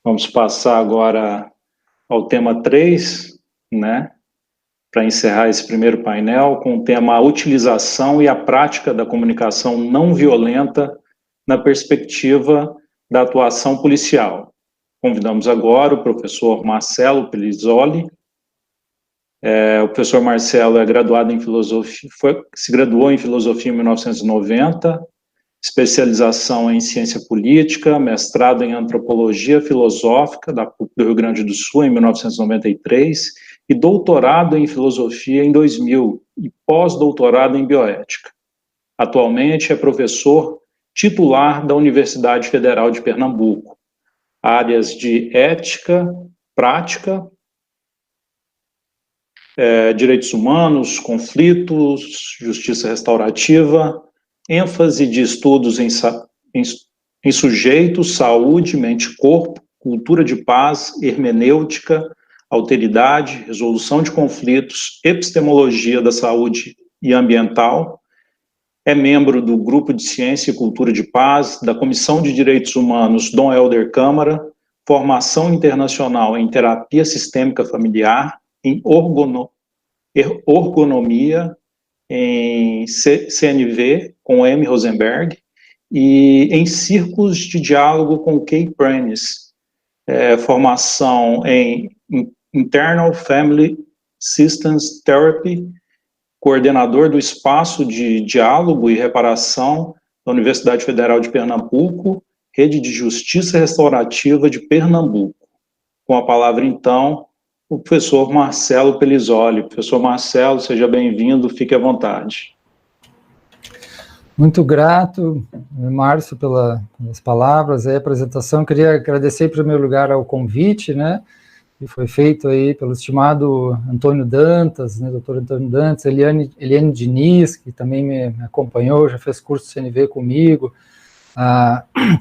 Vamos passar agora ao tema 3, né, para encerrar esse primeiro painel, com o tema a utilização e a prática da comunicação não violenta na perspectiva da atuação policial. Convidamos agora o professor Marcelo Pelizzoli. O professor Marcelo é graduado em filosofia, se graduou em filosofia em 1990, especialização em ciência política, mestrado em antropologia filosófica da PUC do Rio Grande do Sul em 1993 e doutorado em filosofia em 2000 e pós-doutorado em bioética. Atualmente é professor titular da Universidade Federal de Pernambuco, áreas de ética, prática, direitos humanos, conflitos, justiça restaurativa, ênfase de estudos em sujeitos, saúde, mente-corpo, cultura de paz, hermenêutica, alteridade, resolução de conflitos, epistemologia da saúde e ambiental. É membro do Grupo de Ciência e Cultura de Paz, da Comissão de Direitos Humanos Dom Helder Câmara, formação internacional em terapia sistêmica familiar, em ergonomia, em CNV, com M. Rosenberg, e em círculos de diálogo com Kay Prentice, formação em Internal Family Systems Therapy, coordenador do Espaço de Diálogo e Reparação da Universidade Federal de Pernambuco, Rede de Justiça Restaurativa de Pernambuco. Com a palavra, então, o professor Marcelo Pelizzoli. Professor Marcelo, seja bem-vindo, fique à vontade. Muito grato, Márcio, pelas palavras, a apresentação. Queria agradecer, em primeiro lugar, ao convite, né, que foi feito aí pelo estimado Antônio Dantas, né, doutor Antônio Dantas, Eliane Diniz, que também me acompanhou, já fez curso CNV comigo.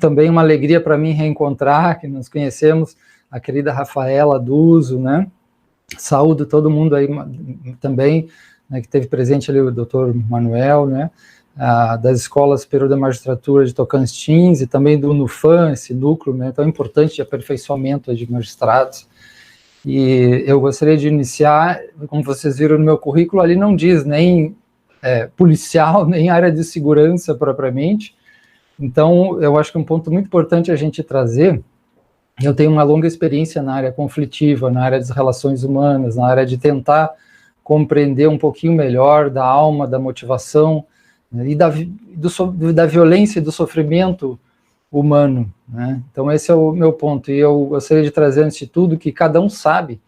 Também uma alegria para mim reencontrar, que nos conhecemos, a querida Rafaela Duso, né? Saúdo todo mundo aí também, né, que teve presente ali o doutor Manuel, né? Das escolas superior da magistratura de Tocantins e também do NUFAM, esse núcleo, né, tão importante de aperfeiçoamento de magistrados. E eu gostaria de iniciar, como vocês viram no meu currículo, ali não diz nem policial, nem área de segurança propriamente. Então, eu acho que um ponto muito importante a gente trazer. Eu tenho uma longa experiência na área conflitiva, na área das relações humanas, na área de tentar compreender um pouquinho melhor da alma, da motivação, né, e da violência e do sofrimento humano, né? Então esse é o meu ponto, e eu gostaria de trazer antes de tudo que cada um sabe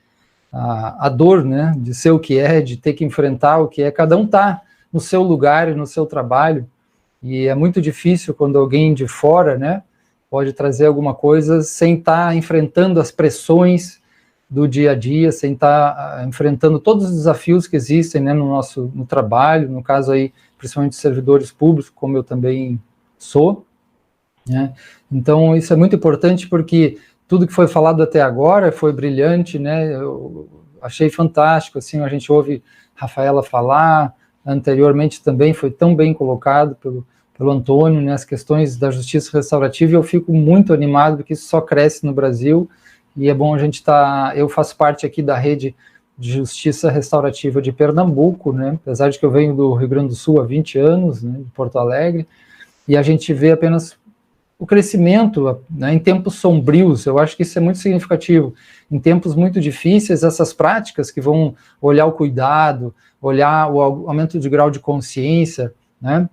a dor, né, de ser o que é, de ter que enfrentar o que é, cada um está no seu lugar e no seu trabalho, e é muito difícil quando alguém de fora, né, pode trazer alguma coisa sem estar enfrentando as pressões do dia a dia, sem estar enfrentando todos os desafios que existem, né, no trabalho, no caso aí, principalmente servidores públicos, como eu também sou, né? Então isso é muito importante porque tudo que foi falado até agora foi brilhante, né? Eu achei fantástico, assim, a gente ouve Rafaela falar, anteriormente também foi tão bem colocado pelo Antônio, né, as questões da justiça restaurativa, e eu fico muito animado porque isso só cresce no Brasil, e é bom a gente eu faço parte aqui da rede de justiça restaurativa de Pernambuco, né, apesar de que eu venho do Rio Grande do Sul há 20 anos, né, de Porto Alegre, e a gente vê apenas o crescimento, né, em tempos sombrios. Eu acho que isso é muito significativo, em tempos muito difíceis, essas práticas que vão olhar o cuidado, olhar o aumento de grau de consciência, né,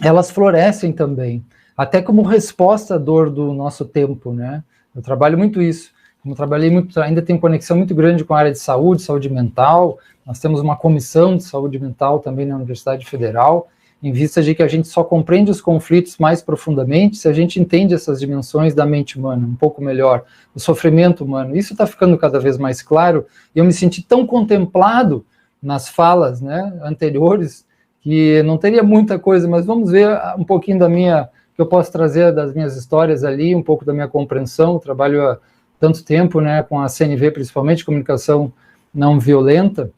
elas florescem também, até como resposta à dor do nosso tempo, né? Eu trabalho muito isso, como trabalhei muito, ainda tenho conexão muito grande com a área de saúde mental, nós temos uma comissão de saúde mental também na Universidade Federal, em vista de que a gente só compreende os conflitos mais profundamente se a gente entende essas dimensões da mente humana um pouco melhor, o sofrimento humano. Isso está ficando cada vez mais claro, e eu me senti tão contemplado nas falas, né, anteriores, que não teria muita coisa, mas vamos ver um pouquinho que eu posso trazer das minhas histórias ali, um pouco da minha compreensão. Eu trabalho há tanto tempo, né, com a CNV, principalmente, comunicação não violenta,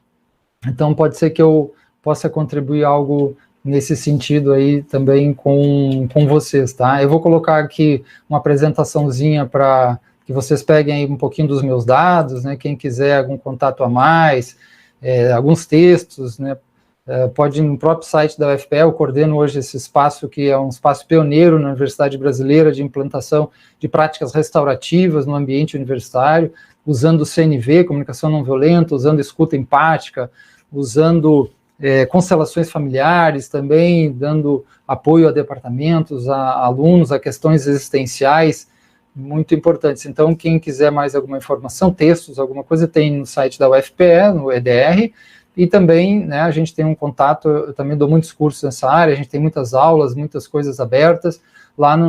então pode ser que eu possa contribuir algo nesse sentido aí também com vocês, tá? Eu vou colocar aqui uma apresentaçãozinha para que vocês peguem aí um pouquinho dos meus dados, né, quem quiser algum contato a mais, alguns textos, né, pode ir no próprio site da UFPE. Eu coordeno hoje esse espaço, que é um espaço pioneiro na Universidade Brasileira de implantação de práticas restaurativas no ambiente universitário, usando o CNV, comunicação não violenta, usando escuta empática, usando constelações familiares também, dando apoio a departamentos, a alunos, a questões existenciais muito importantes. Então, quem quiser mais alguma informação, textos, alguma coisa, tem no site da UFPE, no EDR, e também, né, a gente tem um contato, eu também dou muitos cursos nessa área, a gente tem muitas aulas, muitas coisas abertas, lá no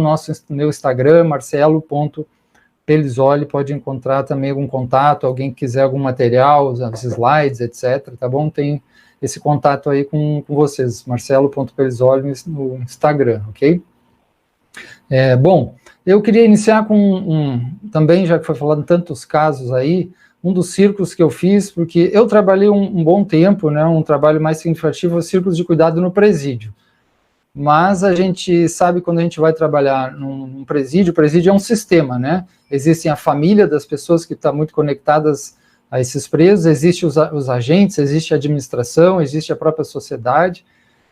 meu Instagram, marcelo.pelizoli, pode encontrar também algum contato, alguém que quiser algum material, os slides, etc., tá bom? Tem esse contato aí com vocês, marcelo.pelizoli no Instagram, ok? Bom, eu queria iniciar com também, já que foi falado em tantos casos aí, um dos círculos que eu fiz, porque eu trabalhei um bom tempo, né, um trabalho mais significativo, os círculos de cuidado no presídio. Mas a gente sabe, quando a gente vai trabalhar num presídio, o presídio é um sistema, né? Existem a família das pessoas que estão muito conectadas a esses presos, existe os agentes, existe a administração, existe a própria sociedade.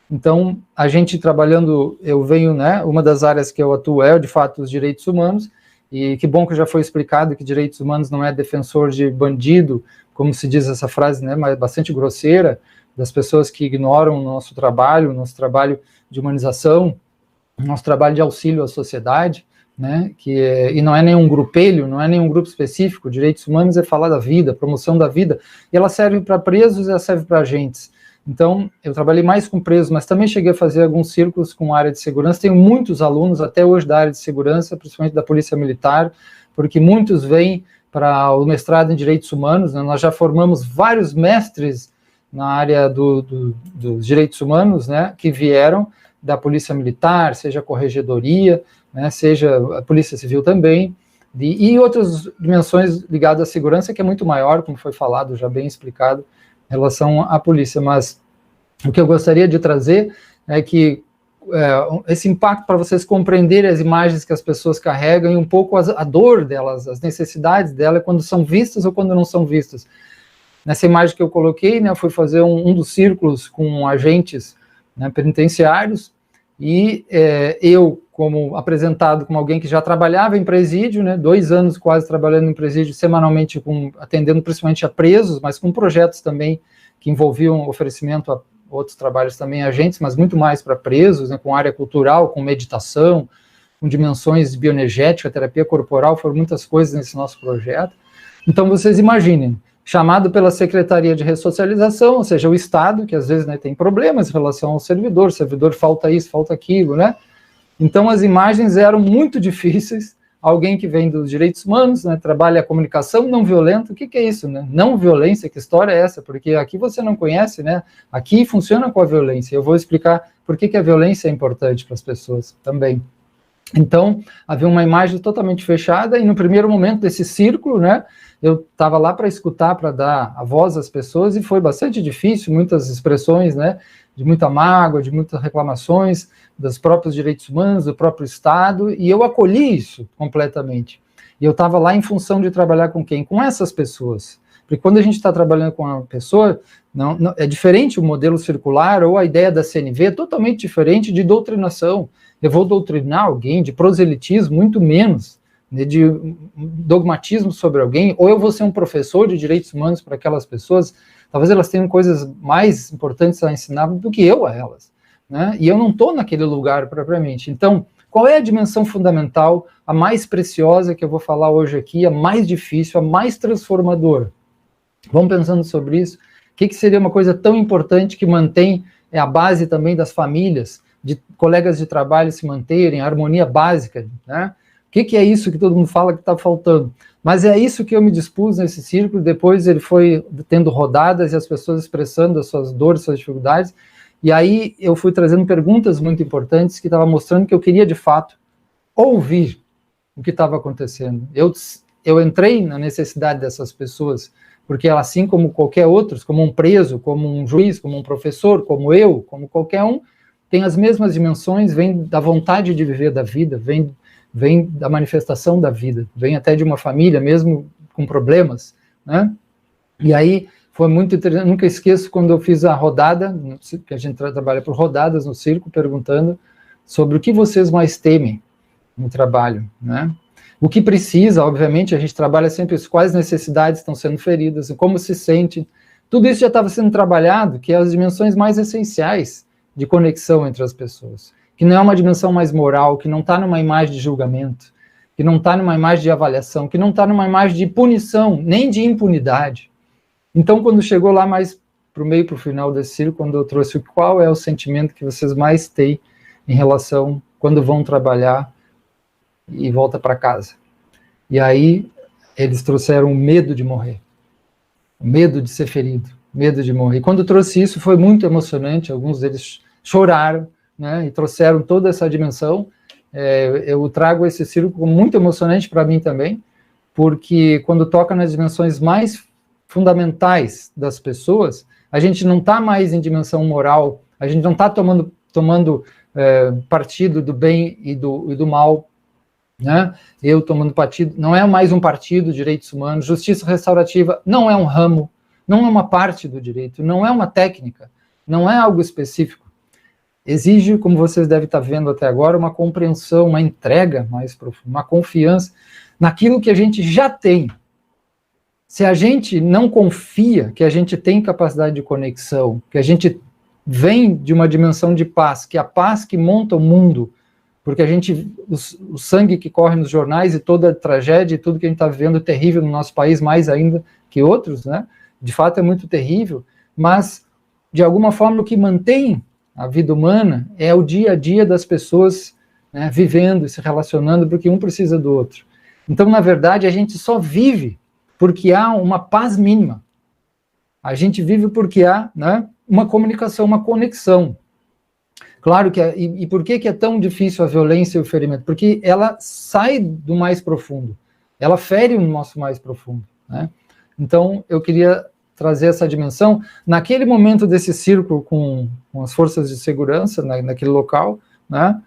Então, a gente trabalhando, eu venho, né, uma das áreas que eu atuo de fato, os direitos humanos, e que bom que já foi explicado que direitos humanos não é defensor de bandido, como se diz essa frase, né, mas bastante grosseira, das pessoas que ignoram o nosso trabalho de humanização, nosso trabalho de auxílio à sociedade, né, e não é nenhum grupelho, não é nenhum grupo específico. Direitos humanos é falar da vida, promoção da vida, e ela serve para presos e ela serve para agentes. Então, eu trabalhei mais com presos, mas também cheguei a fazer alguns círculos com a área de segurança. Tenho muitos alunos, até hoje, da área de segurança, principalmente da Polícia Militar, porque muitos vêm para o mestrado em Direitos Humanos, né? Nós já formamos vários mestres na área dos direitos humanos, né, que vieram da Polícia Militar, seja a Corregedoria, né, seja a Polícia Civil também, e outras dimensões ligadas à segurança, que é muito maior, como foi falado, já bem explicado, em relação à polícia. Mas o que eu gostaria de trazer é que esse impacto, para vocês compreenderem as imagens que as pessoas carregam e um pouco a dor delas, as necessidades delas, quando são vistas ou quando não são vistas. Nessa imagem que eu coloquei, né, eu fui fazer um dos círculos com agentes, né, penitenciários, e eu, como apresentado como alguém que já trabalhava em presídio, né, 2 anos quase trabalhando em presídio, semanalmente, atendendo principalmente a presos, mas com projetos também que envolviam oferecimento a outros trabalhos também, agentes, mas muito mais para presos, né, com área cultural, com meditação, com dimensões bioenergética, terapia corporal, foram muitas coisas nesse nosso projeto. Então, vocês imaginem, chamado pela Secretaria de Ressocialização, ou seja, o Estado, que às vezes, né, tem problemas em relação ao servidor falta isso, falta aquilo, né? Então, as imagens eram muito difíceis. Alguém que vem dos direitos humanos, né, trabalha a comunicação não violenta, o que é isso, né? Não violência, que história é essa? Porque aqui você não conhece, né? Aqui funciona com a violência. Eu vou explicar por que a violência é importante para as pessoas também. Então, havia uma imagem totalmente fechada, e no primeiro momento desse círculo, né, eu estava lá para escutar, para dar a voz às pessoas, e foi bastante difícil, muitas expressões, né, de muita mágoa, de muitas reclamações dos próprios direitos humanos, do próprio Estado, e eu acolhi isso completamente. E eu estava lá em função de trabalhar com quem? Com essas pessoas. Porque quando a gente está trabalhando com uma pessoa, não, é diferente o modelo circular ou a ideia da CNV, é totalmente diferente de doutrinação. Eu vou doutrinar alguém de proselitismo, muito menos, né, de dogmatismo sobre alguém, ou eu vou ser um professor de direitos humanos para aquelas pessoas. Talvez elas tenham coisas mais importantes a ensinar do que eu a elas, né? E eu não estou naquele lugar propriamente. Então, qual é a dimensão fundamental, a mais preciosa que eu vou falar hoje aqui, a mais difícil, a mais transformadora? Vamos pensando sobre isso. O que seria uma coisa tão importante que mantém a base também das famílias, de colegas de trabalho se manterem, a harmonia básica, né? O que é isso que todo mundo fala que está faltando? Mas é isso que eu me dispus nesse círculo. Depois ele foi tendo rodadas e as pessoas expressando as suas dores, suas dificuldades, e aí eu fui trazendo perguntas muito importantes que estavam mostrando que eu queria, de fato, ouvir o que estava acontecendo. Eu entrei na necessidade dessas pessoas, porque ela, assim como qualquer outro, como um preso, como um juiz, como um professor, como eu, como qualquer um, tem as mesmas dimensões, vem da vontade de viver da vida, vem vem da manifestação da vida, vem até de uma família, mesmo com problemas, né? E aí foi muito interessante, nunca esqueço quando eu fiz a rodada, que a gente trabalha por rodadas no circo, perguntando sobre o que vocês mais temem no trabalho, né? O que precisa, obviamente, a gente trabalha sempre quais necessidades estão sendo feridas, como se sente. Tudo isso já estava sendo trabalhado, que é as dimensões mais essenciais de conexão entre as pessoas. Que não é uma dimensão mais moral, que não está numa imagem de julgamento, que não está numa imagem de avaliação, que não está numa imagem de punição, nem de impunidade. Então, quando chegou lá mais para o meio, para o final desse círculo, quando eu trouxe qual é o sentimento que vocês mais têm em relação quando vão trabalhar e volta para casa. E aí eles trouxeram o medo de morrer, o medo de ser ferido, medo de morrer. E quando eu trouxe isso foi muito emocionante, alguns deles choraram, né, e trouxeram toda essa dimensão. Eu trago esse círculo como muito emocionante para mim também, porque quando toca nas dimensões mais fundamentais das pessoas, a gente não está mais em dimensão moral, a gente não está tomando partido do bem e do mal, né? Eu tomando partido, não é mais um partido, direitos humanos, justiça restaurativa não é um ramo, não é uma parte do direito, não é uma técnica, não é algo específico. Exige, como vocês devem estar vendo até agora, uma compreensão, uma entrega mais profunda, uma confiança naquilo que a gente já tem. Se a gente não confia que a gente tem capacidade de conexão, que a gente vem de uma dimensão de paz, que é a paz que monta o mundo, porque a gente, o sangue que corre nos jornais e toda a tragédia e tudo que a gente está vivendo terrível no nosso país, mais ainda que outros, né? De fato é muito terrível, mas de alguma forma o que mantém a vida humana é o dia a dia das pessoas, né, vivendo e se relacionando, porque um precisa do outro. Então, na verdade, a gente só vive porque há uma paz mínima. A gente vive porque há, né, uma comunicação, uma conexão. Claro que e por que é tão difícil a violência e o ferimento? Porque ela sai do mais profundo, ela fere o nosso mais profundo, né? Então, eu queria trazer essa dimensão. Naquele momento desse círculo com as forças de segurança, naquele local, né?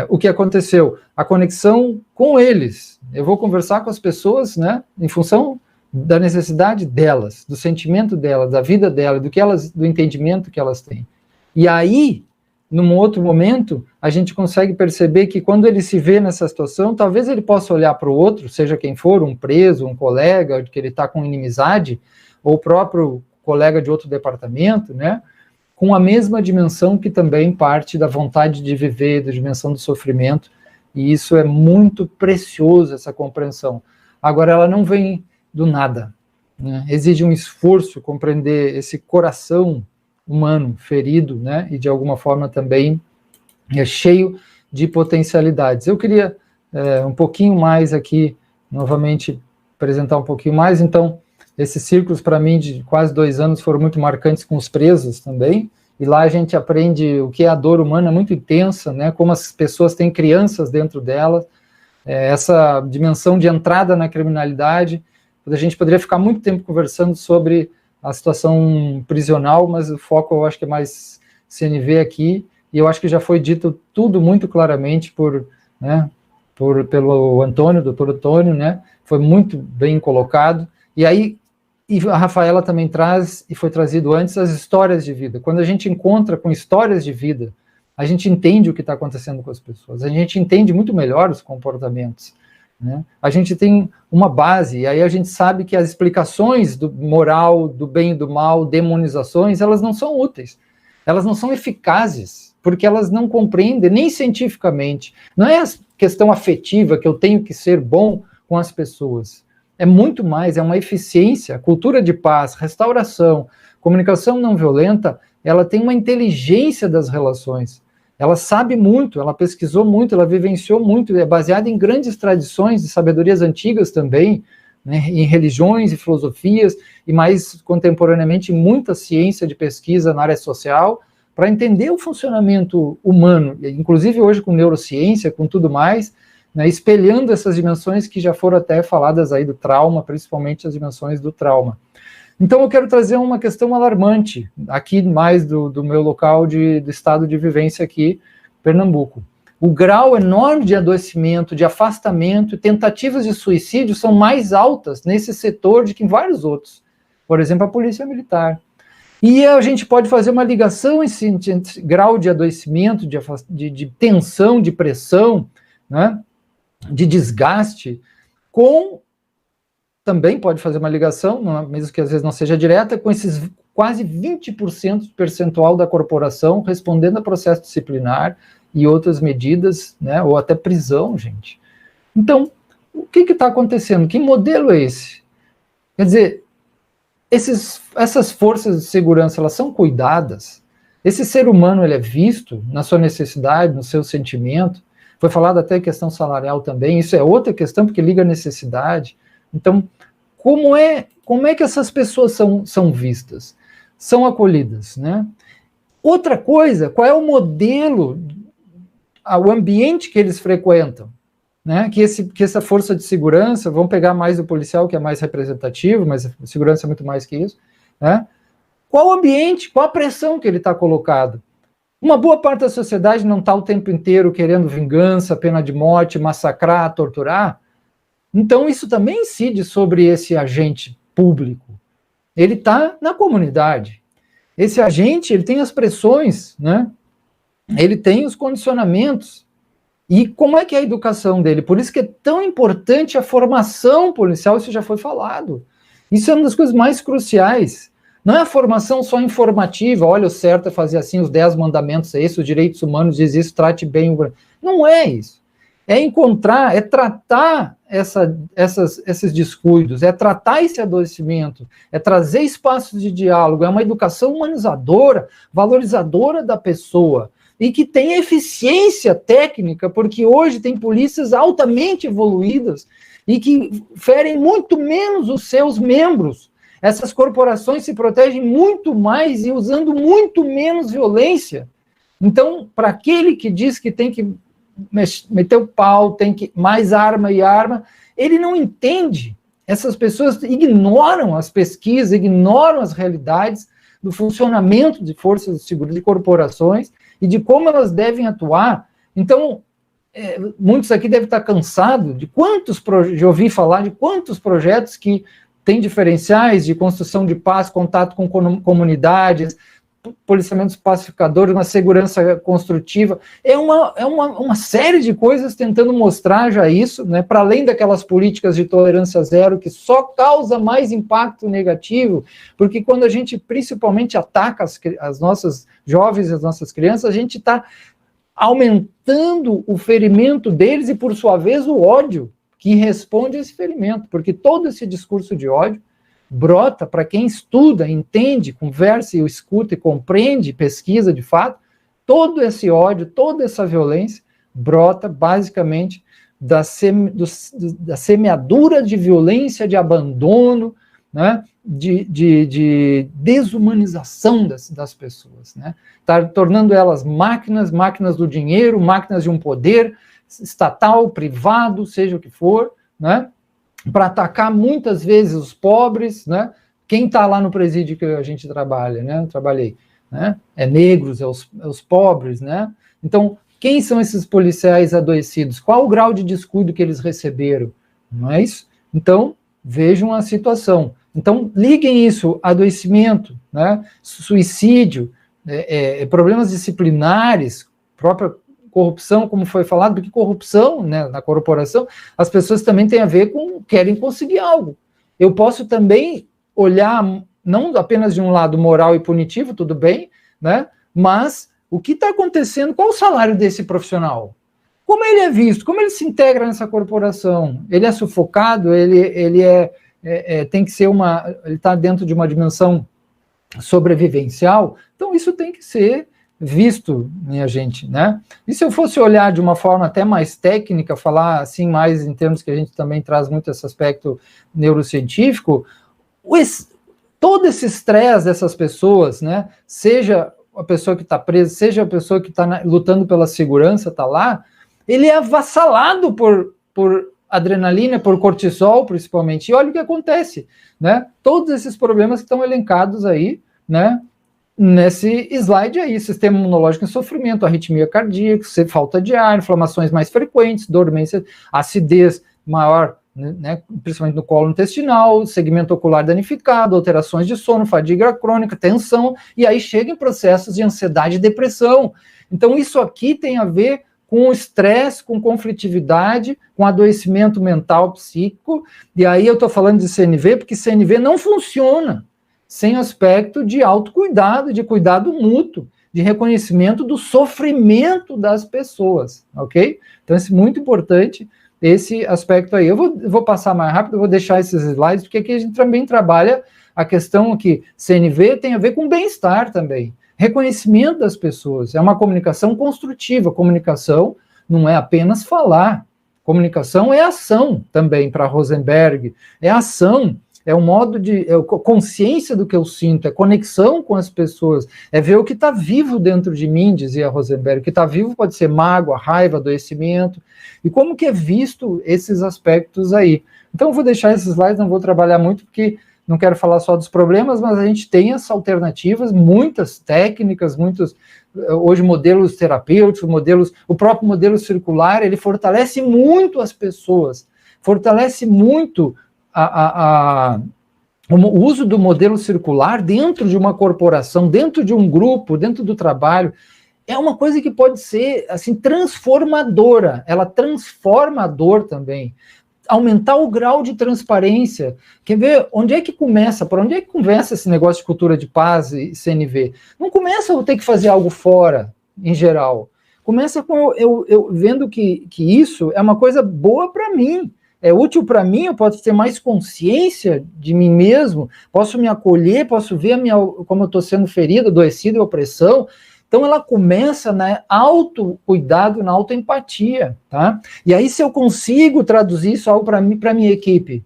O que aconteceu? A conexão com eles. Eu vou conversar com as pessoas, né, em função da necessidade delas, do sentimento delas, da vida delas, do entendimento que elas têm. E aí, num outro momento, a gente consegue perceber que quando ele se vê nessa situação, talvez ele possa olhar para o outro, seja quem for, um preso, um colega, que ele está com inimizade, ou o próprio colega de outro departamento, né, com a mesma dimensão que também parte da vontade de viver, da dimensão do sofrimento, e isso é muito precioso, essa compreensão. Agora, ela não vem do nada, né? Exige um esforço compreender esse coração humano ferido, né, e de alguma forma também cheio de potencialidades. Eu queria um pouquinho mais aqui, novamente, apresentar um pouquinho mais. Então, esses círculos, para mim, de quase 2 anos, foram muito marcantes com os presos também, e lá a gente aprende o que é a dor humana muito intensa, né, como as pessoas têm crianças dentro delas, essa dimensão de entrada na criminalidade. A gente poderia ficar muito tempo conversando sobre a situação prisional, mas o foco eu acho que é mais CNV aqui, e eu acho que já foi dito tudo muito claramente pelo Antônio, doutor Antônio, né, foi muito bem colocado. E aí, e a Rafaela também traz, e foi trazido antes, as histórias de vida. Quando a gente encontra com histórias de vida, a gente entende o que está acontecendo com as pessoas, a gente entende muito melhor os comportamentos, né? A gente tem uma base, e aí a gente sabe que as explicações do moral, do bem e do mal, demonizações, elas não são úteis, elas não são eficazes, porque elas não compreendem, nem cientificamente. Não é a questão afetiva que eu tenho que ser bom com as pessoas, é muito mais, é uma eficiência, cultura de paz, restauração, comunicação não violenta, ela tem uma inteligência das relações. Ela sabe muito, ela pesquisou muito, ela vivenciou muito, é baseada em grandes tradições de sabedorias antigas também, né, em religiões e filosofias, e mais contemporaneamente muita ciência de pesquisa na área social, para entender o funcionamento humano, inclusive hoje com neurociência, com tudo mais, né, espelhando essas dimensões que já foram até faladas aí do trauma, principalmente as dimensões do trauma. Então eu quero trazer uma questão alarmante, aqui mais do meu local do estado de vivência aqui, Pernambuco. o grau enorme de adoecimento, de afastamento, tentativas de suicídio são mais altas nesse setor do que em vários outros. Por exemplo, a polícia militar. E a gente pode fazer uma ligação entre grau de adoecimento, de tensão, de pressão, né, de desgaste, também pode fazer uma ligação, mesmo que às vezes não seja direta, com esses quase 20% percentual da corporação respondendo a processo disciplinar e outras medidas, né, ou até prisão, gente. Então, o que está acontecendo? Que modelo é esse? Quer dizer, essas forças de segurança, elas são cuidadas? Esse ser humano, ele é visto na sua necessidade, no seu sentimento? Foi falado até a questão salarial também, isso é outra questão, porque liga a necessidade. Então, como é que essas pessoas são vistas? São acolhidas, né? Outra coisa, qual é o modelo, o ambiente que eles frequentam? Né? Que essa força de segurança, vamos pegar mais o policial, que é mais representativo, mas a segurança é muito mais que isso, né? Qual o ambiente, qual a pressão que ele está colocado? Uma boa parte da sociedade não está o tempo inteiro querendo vingança, pena de morte, massacrar, torturar. Então, isso também incide sobre esse agente público. Ele está na comunidade. Esse agente, ele tem as pressões, né? Ele tem os condicionamentos. E como é que é a educação dele? Por isso que é tão importante a formação policial, isso já foi falado. Isso é uma das coisas mais cruciais. Não é a formação só informativa, olha, o certo é fazer assim, os 10 mandamentos é esse, os direitos humanos diz isso, trate bem o... Não é isso. É encontrar, é tratar esses descuidos, é tratar esse adoecimento, é trazer espaços de diálogo, é uma educação humanizadora, valorizadora da pessoa, e que tem eficiência técnica, porque hoje tem polícias altamente evoluídas e que ferem muito menos os seus membros. Essas corporações se protegem muito mais e usando muito menos violência. Então, para aquele que diz que tem que meter o pau, tem que mais arma e arma, ele não entende. Essas pessoas ignoram as pesquisas, ignoram as realidades do funcionamento de forças de segurança, de corporações, e de como elas devem atuar. Então, muitos aqui devem estar cansados de ouvir falar de quantos projetos que têm diferenciais de construção de paz, contato com comunidades, policiamentos pacificadores, uma segurança construtiva. É uma série de coisas tentando mostrar já isso, né, para além daquelas políticas de tolerância zero, que só causa mais impacto negativo, porque quando a gente principalmente ataca as nossas jovens e as nossas crianças, a gente está aumentando o ferimento deles e, por sua vez, o ódio que responde a esse ferimento, porque todo esse discurso de ódio brota para quem estuda, entende, conversa e escuta e compreende, pesquisa de fato, todo esse ódio, toda essa violência brota basicamente da semeadura de violência, de abandono, né, de desumanização das pessoas, né, tá tornando elas máquinas do dinheiro, máquinas de um poder estatal, privado, seja o que for, né, para atacar muitas vezes os pobres, né? Quem está lá no presídio que a gente trabalha, né? Eu trabalhei, né? É negros, é os pobres, né? Então, quem são esses policiais adoecidos? Qual o grau de descuido que eles receberam? Não é isso? Então, vejam a situação. Então, liguem isso, adoecimento, né? Suicídio, problemas disciplinares, própria corrupção, como foi falado, porque corrupção, né, na corporação, as pessoas também têm a ver com querem conseguir algo. Eu posso também olhar, não apenas de um lado moral e punitivo, tudo bem, né, mas o que está acontecendo, qual o salário desse profissional? Como ele é visto? Como ele se integra nessa corporação? Ele é sufocado? Ele tem que ser ele está dentro de uma dimensão sobrevivencial? Então isso tem que ser visto, minha gente, né? E se eu fosse olhar de uma forma até mais técnica, falar assim mais em termos que a gente também traz muito esse aspecto neurocientífico, todo esse estresse dessas pessoas, né? Seja a pessoa que está presa, seja a pessoa que está lutando pela segurança, está lá, ele é avassalado por adrenalina, por cortisol, principalmente. E olha o que acontece, né? Todos esses problemas que estão elencados aí, né? nesse slide aí, sistema imunológico em sofrimento, arritmia cardíaca, falta de ar, inflamações mais frequentes, dormência, acidez maior, né, principalmente no colo intestinal, segmento ocular danificado, alterações de sono, fadiga crônica, tensão, e aí chega em processos de ansiedade e depressão. Então isso aqui tem a ver com estresse, com conflitividade, com adoecimento mental, psíquico, e aí eu estou falando de CNV, porque CNV não funciona sem aspecto de autocuidado, de cuidado mútuo, de reconhecimento do sofrimento das pessoas, ok? Então, isso é muito importante, esse aspecto aí. Eu vou passar mais rápido, eu vou deixar esses slides, porque aqui a gente também trabalha a questão que CNV tem a ver com bem-estar também. Reconhecimento das pessoas, é uma comunicação construtiva, comunicação não é apenas falar, comunicação é ação também, para Rosenberg, é ação, é um modo de consciência do que eu sinto, é conexão com as pessoas, é ver o que está vivo dentro de mim, dizia Rosenberg. O que está vivo pode ser mágoa, raiva, adoecimento, e como que é visto esses aspectos aí. Então eu vou deixar esses slides, não vou trabalhar muito, porque não quero falar só dos problemas, mas a gente tem as alternativas, muitas técnicas, muitos, hoje modelos terapêuticos, o próprio modelo circular, ele fortalece muito as pessoas, fortalece muito o uso do modelo circular dentro de uma corporação, dentro de um grupo, dentro do trabalho, é uma coisa que pode ser, assim, transformadora, ela transforma a dor também, aumentar o grau de transparência. Quer ver onde é que começa, por onde é que começa esse negócio de cultura de paz e CNV? Não começa eu ter que fazer algo fora, em geral. Começa com eu vendo que isso é uma coisa boa para mim, é útil para mim, eu posso ter mais consciência de mim mesmo, posso me acolher, posso ver como eu estou sendo ferido, adoecido, opressão. Então ela começa na autocuidado, na autoempatia, tá? E aí se eu consigo traduzir isso algo para minha equipe.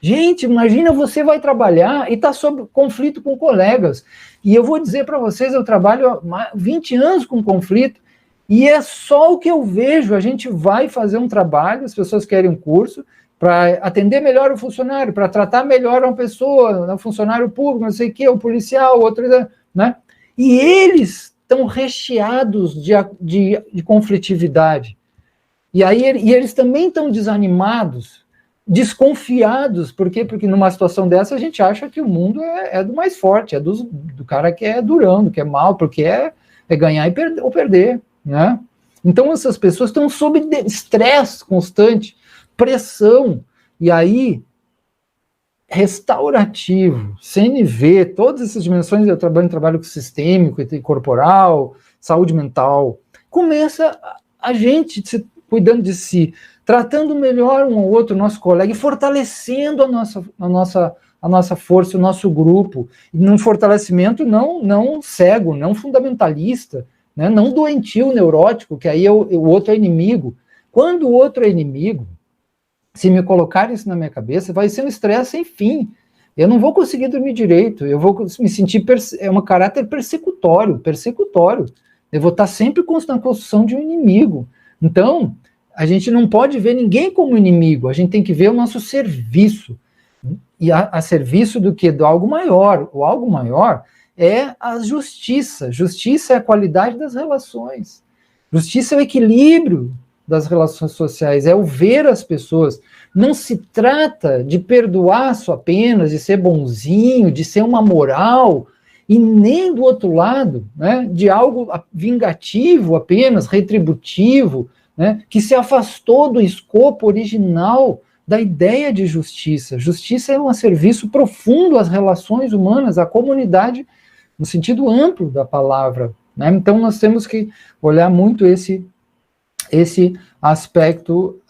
Gente, imagina você vai trabalhar e está sob conflito com colegas. E eu vou dizer para vocês, eu trabalho há 20 anos com conflito, e é só o que eu vejo. A gente vai fazer um trabalho, as pessoas querem um curso para atender melhor o funcionário, para tratar melhor uma pessoa, um funcionário público, não sei o que, o policial, outro, né? E eles estão recheados de conflitividade. E aí eles também estão desanimados, desconfiados. Por quê? Porque numa situação dessa a gente acha que o mundo é do mais forte, é do cara que é durão, que é mal, porque é ganhar ou perder, né? Então essas pessoas estão sob estresse constante, pressão, e aí restaurativo, CNV, todas essas dimensões, eu trabalho com sistêmico e corporal, saúde mental, começa a gente cuidando de si, tratando melhor um ao outro, nosso colega, e fortalecendo a nossa força, o nosso grupo, num fortalecimento não cego, não fundamentalista, né, não doentio, neurótico, que aí o outro é inimigo. Quando o outro é inimigo, se me colocar isso na minha cabeça, vai ser um estresse sem fim. Eu não vou conseguir dormir direito, eu vou me sentir, é um caráter persecutório. Eu vou estar sempre na construção de um inimigo. Então, a gente não pode ver ninguém como inimigo, a gente tem que ver o nosso serviço. E a serviço do que? Do algo maior. O algo maior é a justiça. Justiça é a qualidade das relações. Justiça é o equilíbrio das relações sociais, é o ver as pessoas. Não se trata de perdoar só apenas, de ser bonzinho, de ser uma moral, e nem do outro lado, né, de algo vingativo apenas, retributivo, né, que se afastou do escopo original da ideia de justiça. Justiça é um serviço profundo às relações humanas, à comunidade, no sentido amplo da palavra, né? Então nós temos que olhar muito esse aspecto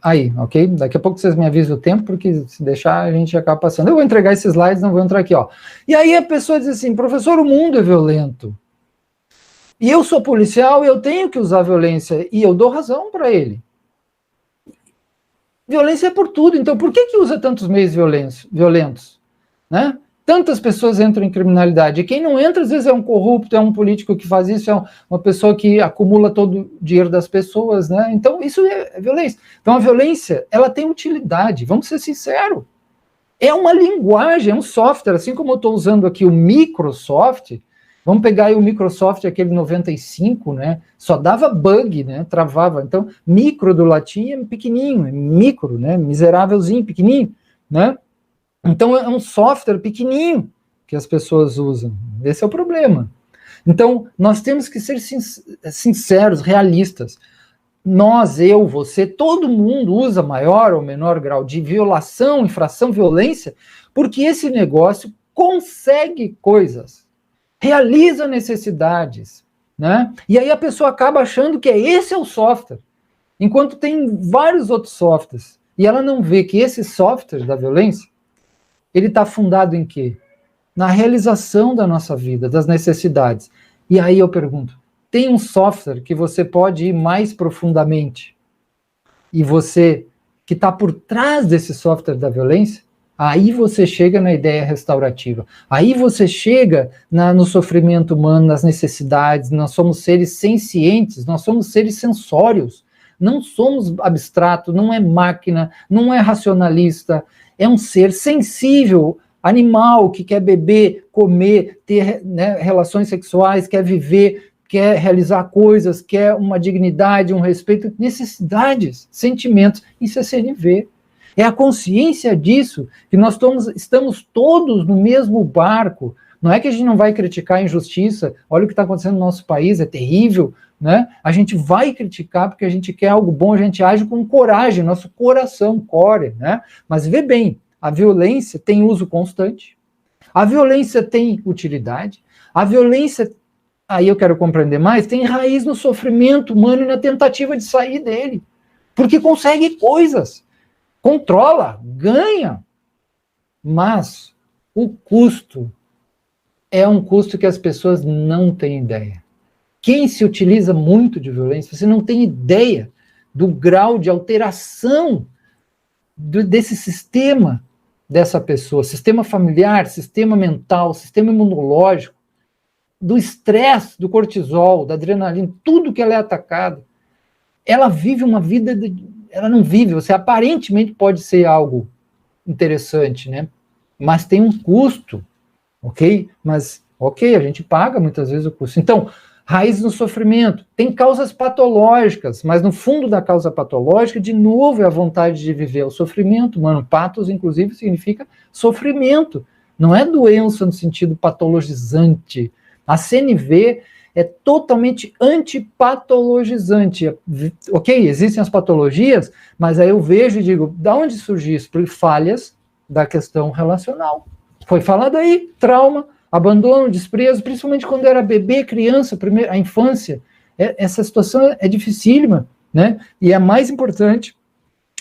aí, ok? Daqui a pouco vocês me avisam o tempo, porque se deixar a gente acaba passando. Eu vou entregar esses slides, não vou entrar aqui, ó. E aí a pessoa diz assim, professor, o mundo é violento. E eu sou policial, eu tenho que usar violência, e eu dou razão para ele. Violência é por tudo, então por que usa tantos meios violentos? Né? Tantas pessoas entram em criminalidade, e quem não entra, às vezes, é um corrupto, é um político que faz isso, é uma pessoa que acumula todo o dinheiro das pessoas, né? Então, isso é violência. Então, a violência, ela tem utilidade, vamos ser sinceros. É uma linguagem, é um software, assim como eu estou usando aqui o Microsoft, Vamos pegar aí o Microsoft, aquele 95, né? Só dava bug, né? Travava. Então, micro do latim é pequenininho, é micro, né? Miserávelzinho, pequenininho, né? Então, é um software pequenininho que as pessoas usam. Esse é o problema. Então, nós temos que ser sinceros, realistas. Nós, eu, você, todo mundo usa maior ou menor grau de violação, infração, violência, porque esse negócio consegue coisas, realiza necessidades, né? E aí a pessoa acaba achando que esse é o software, enquanto tem vários outros softwares, e ela não vê que esse software da violência, ele está fundado em quê? Na realização da nossa vida, das necessidades. E aí eu pergunto, tem um software que você pode ir mais profundamente, e você, que está por trás desse software da violência, aí você chega na ideia restaurativa. Aí você chega no sofrimento humano, nas necessidades. Nós somos seres sencientes, nós somos seres sensórios. Não somos abstrato, não é máquina, não é racionalista. É um ser sensível, animal, que quer beber, comer, ter, né, relações sexuais, quer viver, quer realizar coisas, quer uma dignidade, um respeito, necessidades, sentimentos. Isso é CNV. É a consciência disso, que nós estamos todos no mesmo barco. Não é que a gente não vai criticar a injustiça, olha o que está acontecendo no nosso país, é terrível, né? A gente vai criticar porque a gente quer algo bom, a gente age com coragem, nosso coração, core, né? Mas vê bem, a violência tem uso constante, a violência tem utilidade, a violência, aí eu quero compreender mais, tem raiz no sofrimento humano e na tentativa de sair dele, porque consegue coisas. Controla, ganha, mas o custo é um custo que as pessoas não têm ideia. Quem se utiliza muito de violência, você não tem ideia do grau de alteração desse sistema dessa pessoa, sistema familiar, sistema mental, sistema imunológico, do estresse, do cortisol, da adrenalina, tudo que ela é atacada. Ela vive uma vida ela não vive, você aparentemente pode ser algo interessante, né? Mas tem um custo, ok? Mas, ok, a gente paga muitas vezes o custo. Então, raiz no sofrimento, tem causas patológicas, mas no fundo da causa patológica, de novo, é a vontade de viver, o sofrimento, mano, patos, inclusive, significa sofrimento, não é doença no sentido patologizante. A CNV é totalmente antipatologizante. Ok, existem as patologias, mas aí eu vejo e digo, da onde surgiu isso? Por falhas da questão relacional. Foi falado aí, trauma, abandono, desprezo, principalmente quando era bebê, criança, a infância. Essa situação é dificílima, né? E é mais importante,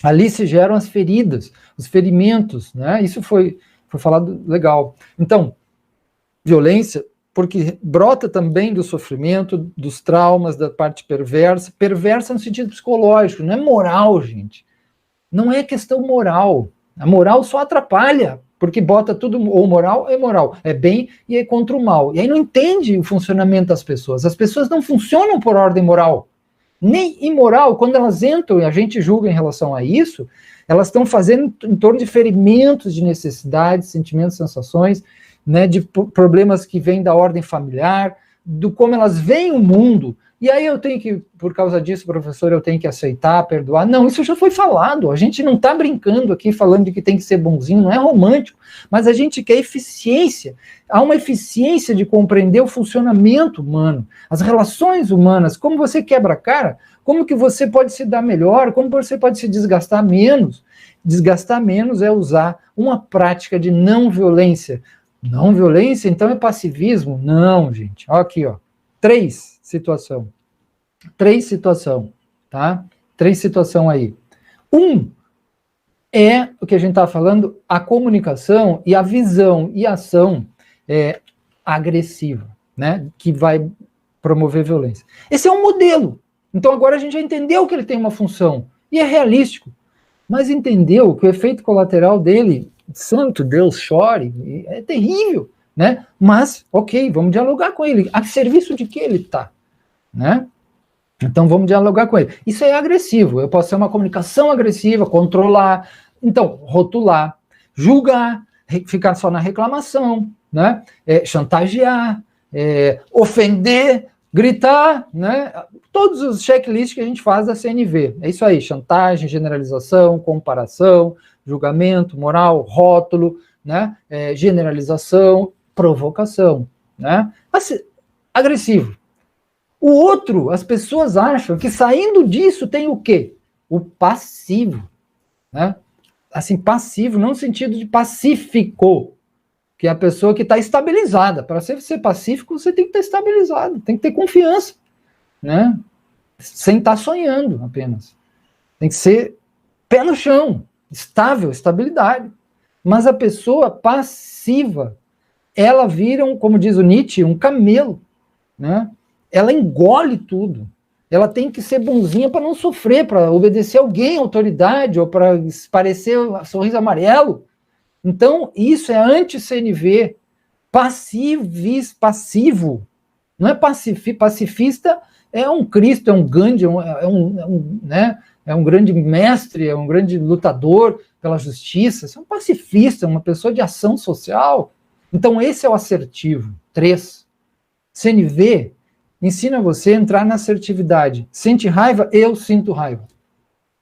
ali se geram as feridas, os ferimentos, né? Isso foi falado legal. Então, violência, porque brota também do sofrimento, dos traumas, da parte perversa no sentido psicológico, não é moral, gente. Não é questão moral. A moral só atrapalha, porque bota tudo, ou moral é moral, é bem e é contra o mal. E aí não entende o funcionamento das pessoas. As pessoas não funcionam por ordem moral. Nem imoral, quando elas entram e a gente julga em relação a isso, elas estão fazendo em torno de ferimentos de necessidades, sentimentos, sensações, né, de problemas que vêm da ordem familiar, do como elas veem o mundo, e aí eu tenho que, por causa disso, professor, eu tenho que aceitar, perdoar. Não, isso já foi falado, a gente não está brincando aqui falando de que tem que ser bonzinho, não é romântico, mas a gente quer eficiência, há uma eficiência de compreender o funcionamento humano, as relações humanas, como você quebra a cara, como que você pode se dar melhor, como você pode se desgastar menos. Desgastar menos é usar uma prática de não violência. Não violência, então é passivismo? Não, gente. Ó, aqui, ó. Três situação, tá? Três situação aí. É o que a gente está falando, a comunicação e a visão e a ação agressiva, né? Que vai promover violência. Esse é um modelo. Então agora a gente já entendeu que ele tem uma função e é realístico, mas entendeu que o efeito colateral dele, santo Deus, chore, é terrível, né? Mas, ok, vamos dialogar com ele. A serviço de que ele está, né? Então vamos dialogar com ele. Isso é agressivo. Eu posso ter uma comunicação agressiva, controlar, então rotular, julgar, ficar só na reclamação, né? Chantagear, ofender, gritar, né? Todos os checklists que a gente faz da CNV. É isso aí, chantagem, generalização, comparação, julgamento, moral, rótulo, né? Generalização, provocação, né? Assim, agressivo. O outro, as pessoas acham que saindo disso tem o quê? O passivo, né? Assim, passivo, não no sentido de pacífico, que é a pessoa que está estabilizada. Para você ser pacífico, você tem que estar estabilizado, tem que ter confiança, né? Sem estar sonhando apenas. Tem que ser pé no chão, estável, estabilidade. Mas a pessoa passiva, ela vira, como diz o Nietzsche, um camelo, né? Ela engole tudo. Ela tem que ser bonzinha para não sofrer, para obedecer alguém, autoridade, ou para parecer sorriso amarelo. Então, isso é anti-CNV, passivo. Não é pacifista, é um Cristo, é um Gandhi, é um grande mestre, é um grande lutador pela justiça, é um pacifista, uma pessoa de ação social. Então, esse é o assertivo. 3. CNV ensina você a entrar na assertividade. Sente raiva? Eu sinto raiva.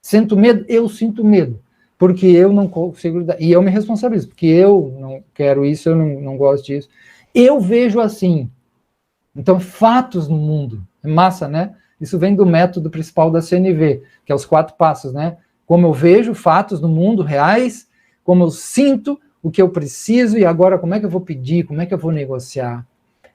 Sinto medo? Eu sinto medo. Porque eu não consigo lidar. E eu me responsabilizo, porque eu não quero isso, eu não gosto disso. Eu vejo assim. Então, fatos no mundo. É massa, né? Isso vem do método principal da CNV, que é os 4 passos, né? Como eu vejo fatos no mundo reais, como eu sinto o que eu preciso, e agora como é que eu vou pedir, como é que eu vou negociar.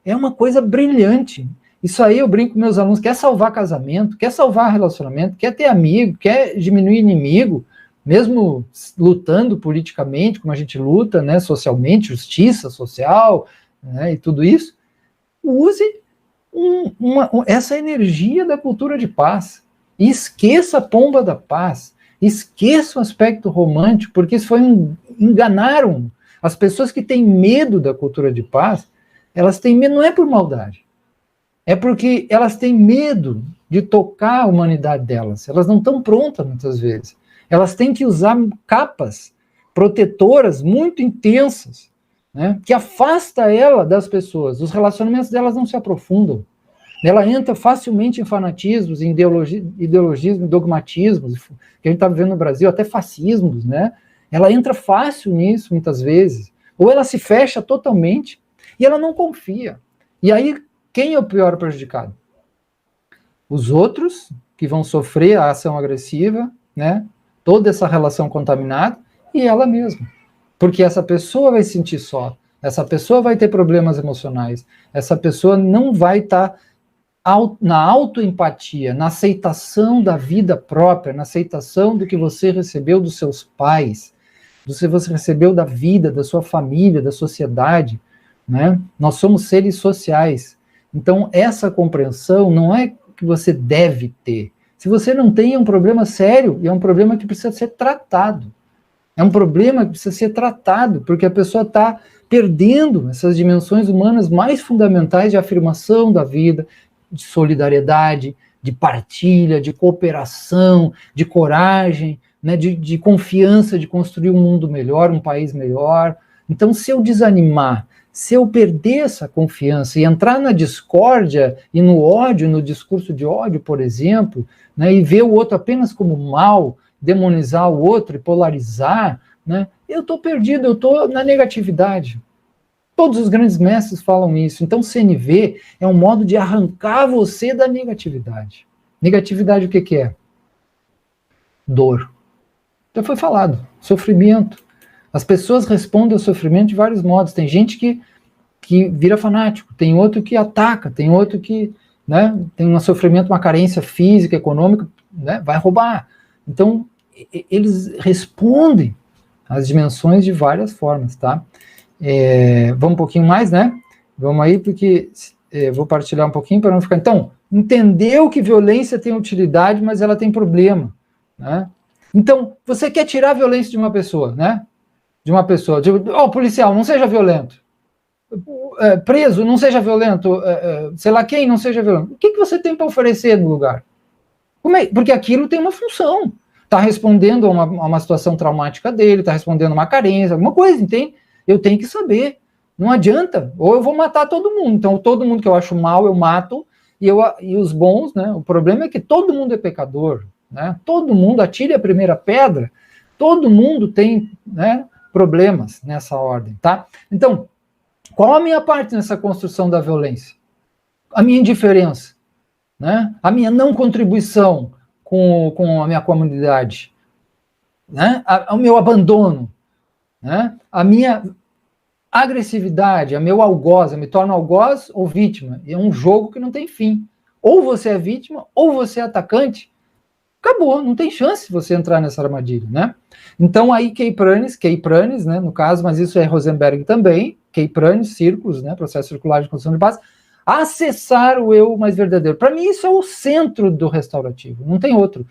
É uma coisa brilhante. Isso aí eu brinco com meus alunos, quer salvar casamento, quer salvar relacionamento, quer ter amigo, quer diminuir inimigo, mesmo lutando politicamente, como a gente luta, né, socialmente, justiça social, né, e tudo isso, use essa energia da cultura de paz. E esqueça a pomba da paz, esqueça o aspecto romântico, porque isso enganaram. As pessoas que têm medo da cultura de paz, elas têm medo, não é por maldade, é porque elas têm medo de tocar a humanidade delas. Elas não estão prontas, muitas vezes. Elas têm que usar capas protetoras muito intensas, né, que afasta ela das pessoas. Os relacionamentos delas não se aprofundam. Ela entra facilmente em fanatismos, em ideologismo, dogmatismos, que a gente está vivendo no Brasil, até fascismos, né? Ela entra fácil nisso, muitas vezes. Ou ela se fecha totalmente e ela não confia. E aí, quem é o pior prejudicado? Os outros, que vão sofrer a ação agressiva, né? Toda essa relação contaminada, e ela mesma. Porque essa pessoa vai se sentir só, essa pessoa vai ter problemas emocionais, essa pessoa não vai estar na autoempatia, na aceitação da vida própria, na aceitação do que você recebeu dos seus pais, do que você recebeu da vida, da sua família, da sociedade, né? Nós somos seres sociais. Então, essa compreensão não é que você deve ter. Se você não tem, é um problema sério e é um problema que precisa ser tratado. É um problema que precisa ser tratado, porque a pessoa está perdendo essas dimensões humanas mais fundamentais de afirmação da vida, de solidariedade, de partilha, de cooperação, de coragem, né, de confiança, de construir um mundo melhor, um país melhor. Então, se eu desanimar, se eu perder essa confiança e entrar na discórdia e no ódio, no discurso de ódio, por exemplo, né, e ver o outro apenas como mal, demonizar o outro e polarizar, né, eu estou perdido, eu estou na negatividade. Todos os grandes mestres falam isso. Então, CNV é um modo de arrancar você da negatividade. Negatividade o que é? Dor. Já foi falado. Sofrimento. As pessoas respondem ao sofrimento de vários modos. Tem gente que vira fanático, tem outro que ataca, tem outro que, né, tem um sofrimento, uma carência física, econômica, né, vai roubar. Então, eles respondem às dimensões de várias formas, tá? Vamos um pouquinho mais, né? Vamos aí, porque vou partilhar um pouquinho para não ficar... Então, entendeu que violência tem utilidade, mas ela tem problema, né? Então, você quer tirar a violência de uma pessoa, né? De uma pessoa, policial, não seja violento. Preso, não seja violento. Sei lá quem, não seja violento. O que você tem para oferecer no lugar? Porque aquilo tem uma função. Está respondendo a uma situação traumática dele, está respondendo a uma carência, alguma coisa, entende? Eu tenho que saber. Não adianta, ou eu vou matar todo mundo. Então, todo mundo que eu acho mal, eu mato, e os bons, né? O problema é que todo mundo é pecador, né? Todo mundo atire a primeira pedra, todo mundo tem, né, problemas nessa ordem, tá? Então, qual a minha parte nessa construção da violência? A minha indiferença, né? A minha não contribuição com a minha comunidade, né? O meu abandono, né? A minha agressividade, a meu algoz, eu me torno algoz ou vítima. É um jogo que não tem fim. Ou você é vítima, ou você é atacante. Acabou, não tem chance de você entrar nessa armadilha, né? Então aí Keipranes, né, no caso, mas isso é Rosenberg também, Keipranes, círculos, né, processo circular de construção de paz, acessar o eu mais verdadeiro. Para mim isso é o centro do restaurativo, não tem outro.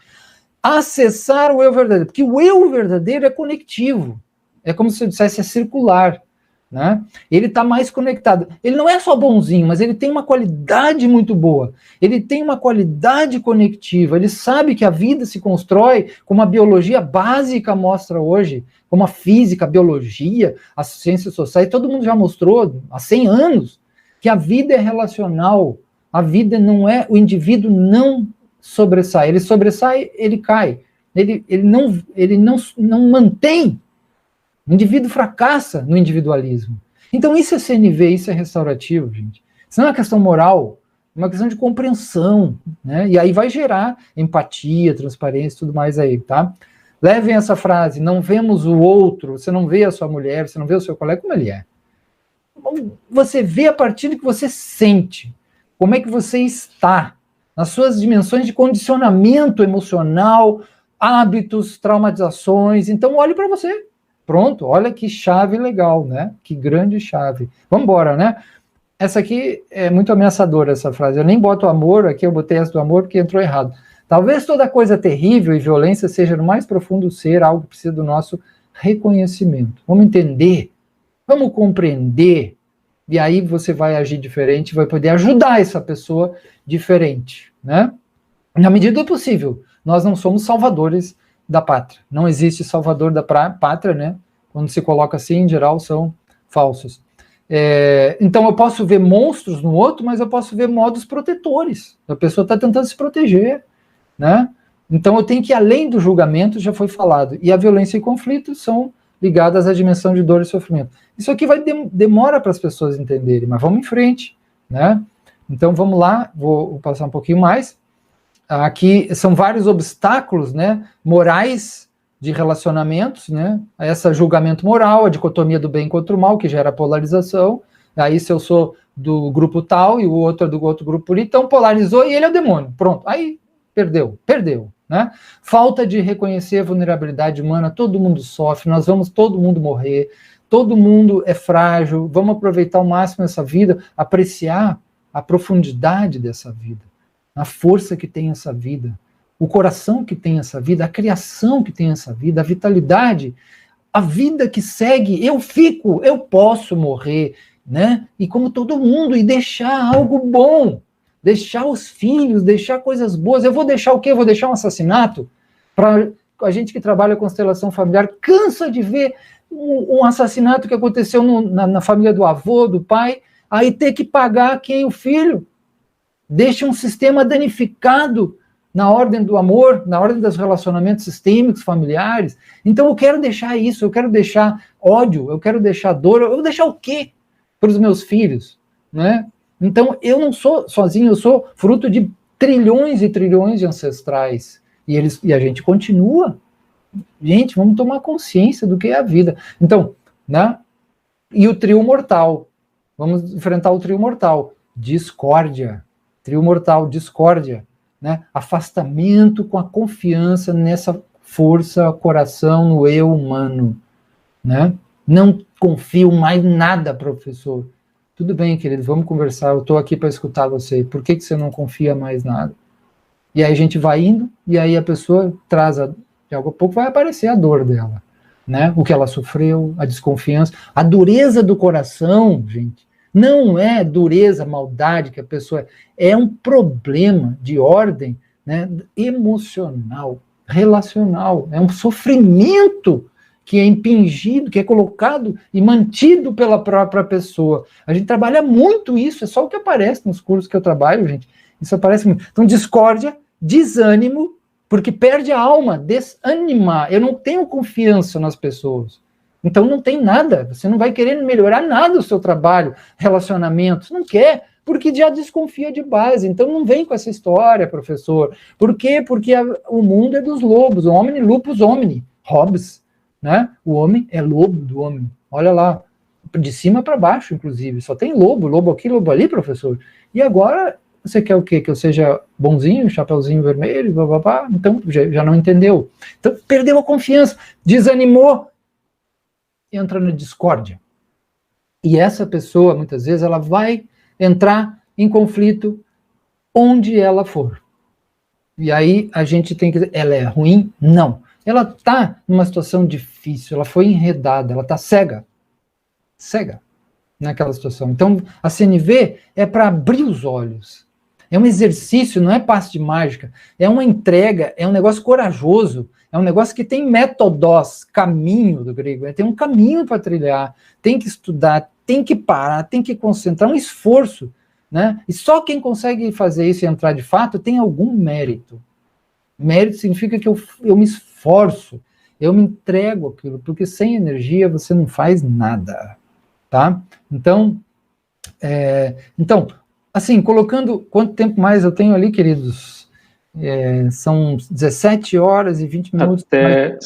Acessar o eu verdadeiro, porque o eu verdadeiro é conectivo, é como se eu dissesse, é circular, né? Ele está mais conectado. Ele não é só bonzinho, mas ele tem uma qualidade muito boa. Ele tem uma qualidade conectiva. Ele sabe que a vida se constrói como a biologia básica mostra hoje, como a física, a biologia, as ciências sociais. Todo mundo já mostrou há 100 anos que a vida é relacional. A vida não é... O indivíduo não sobressai. Ele sobressai, ele cai. Ele não mantém. O indivíduo fracassa no individualismo. Então isso é CNV, isso é restaurativo, gente. Isso não é uma questão moral, é uma questão de compreensão, né? E aí vai gerar empatia, transparência e tudo mais aí, tá? Levem essa frase, não vemos o outro, você não vê a sua mulher, você não vê o seu colega, como ele é. Você vê a partir do que você sente, como é que você está, nas suas dimensões de condicionamento emocional, hábitos, traumatizações. Então olhe para você. Pronto, olha que chave legal, né? Que grande chave. Vamos embora, né? Essa aqui é muito ameaçadora, essa frase. Eu nem boto amor aqui, eu botei essa do amor porque entrou errado. Talvez toda coisa terrível e violência seja no mais profundo ser algo que precisa do nosso reconhecimento. Vamos entender, vamos compreender, e aí você vai agir diferente, vai poder ajudar essa pessoa diferente, né? Na medida do possível. Nós não somos salvadores da pátria. Não existe salvador da pátria, né? Quando se coloca assim, em geral, são falsos. Então eu posso ver monstros no outro, mas eu posso ver modos protetores. A pessoa está tentando se proteger, né? Então eu tenho que ir além do julgamento, já foi falado. E a violência e conflito são ligadas à dimensão de dor e sofrimento. Isso aqui demora para as pessoas entenderem, mas vamos em frente, né? Então vamos lá, vou passar um pouquinho mais. Aqui são vários obstáculos, né, morais de relacionamentos, né, esse julgamento moral, a dicotomia do bem contra o mal, que gera polarização. Aí se eu sou do grupo tal e o outro é do outro grupo ali, então polarizou e ele é o demônio. Pronto, aí perdeu, né? Falta de reconhecer a vulnerabilidade humana, todo mundo sofre, nós vamos todo mundo morrer, todo mundo é frágil, vamos aproveitar ao máximo essa vida, apreciar a profundidade dessa vida, a força que tem essa vida, o coração que tem essa vida, a criação que tem essa vida, a vitalidade, a vida que segue, eu posso morrer, né? E como todo mundo, e deixar algo bom, deixar os filhos, deixar coisas boas. Eu vou deixar o quê? Eu vou deixar um assassinato? Para a gente que trabalha constelação familiar, cansa de ver um assassinato que aconteceu na família do avô, do pai, aí ter que pagar quem? O filho. Deixa um sistema danificado na ordem do amor, na ordem dos relacionamentos sistêmicos, familiares. Então eu quero deixar isso, eu quero deixar ódio, eu quero deixar dor, eu vou deixar o quê para os meus filhos, né? Então eu não sou sozinho, eu sou fruto de trilhões e trilhões de ancestrais, e a gente continua. Gente, vamos tomar consciência do que é a vida. Então, né? E o trio mortal, vamos enfrentar o trio mortal, discórdia. Trio mortal, discórdia, né? Afastamento com a confiança nessa força, coração, no eu humano, né? Não confio mais nada, professor. Tudo bem, querido, vamos conversar, eu estou aqui para escutar você. Por que você não confia mais nada? E aí a gente vai indo, e aí a pessoa traz, de algo a pouco vai aparecer a dor dela, né? O que ela sofreu, a desconfiança, a dureza do coração, gente. Não é dureza, maldade que a pessoa é um problema de ordem, né, emocional, relacional, é um sofrimento que é impingido, que é colocado e mantido pela própria pessoa. A gente trabalha muito isso, é só o que aparece nos cursos que eu trabalho, gente. Isso aparece muito. Então, discórdia, desânimo, porque perde a alma, desanima. Eu não tenho confiança nas pessoas. Então não tem nada, você não vai querer melhorar nada o seu trabalho, relacionamentos, não quer, porque já desconfia de base. Então não vem com essa história, professor. Por quê? Porque o mundo é dos lobos, o homem lupus homini, Hobbes, né? O homem é lobo do homem. Olha lá, de cima para baixo, inclusive, só tem lobo, lobo aqui, lobo ali, professor. E agora você quer o quê? Que eu seja bonzinho, chapeuzinho vermelho, blá, blá, blá? Então já não entendeu. Então perdeu a confiança, desanimou, entra na discórdia. E essa pessoa, muitas vezes, ela vai entrar em conflito onde ela for. E aí a gente tem que... Ela é ruim? Não. Ela está numa situação difícil, ela foi enredada, ela está cega. Cega naquela situação. Então, a CNV é para abrir os olhos. É um exercício, não é passe de mágica. É uma entrega, é um negócio corajoso. É um negócio que tem métodos, caminho do grego, tem um caminho para trilhar, tem que estudar, tem que parar, tem que concentrar, um esforço, né? E só quem consegue fazer isso e entrar de fato tem algum mérito. Mérito significa que eu me esforço, eu me entrego aquilo, porque sem energia você não faz nada, tá? Então, assim, colocando, quanto tempo mais eu tenho ali, queridos? São 17 horas e 20 minutos. Até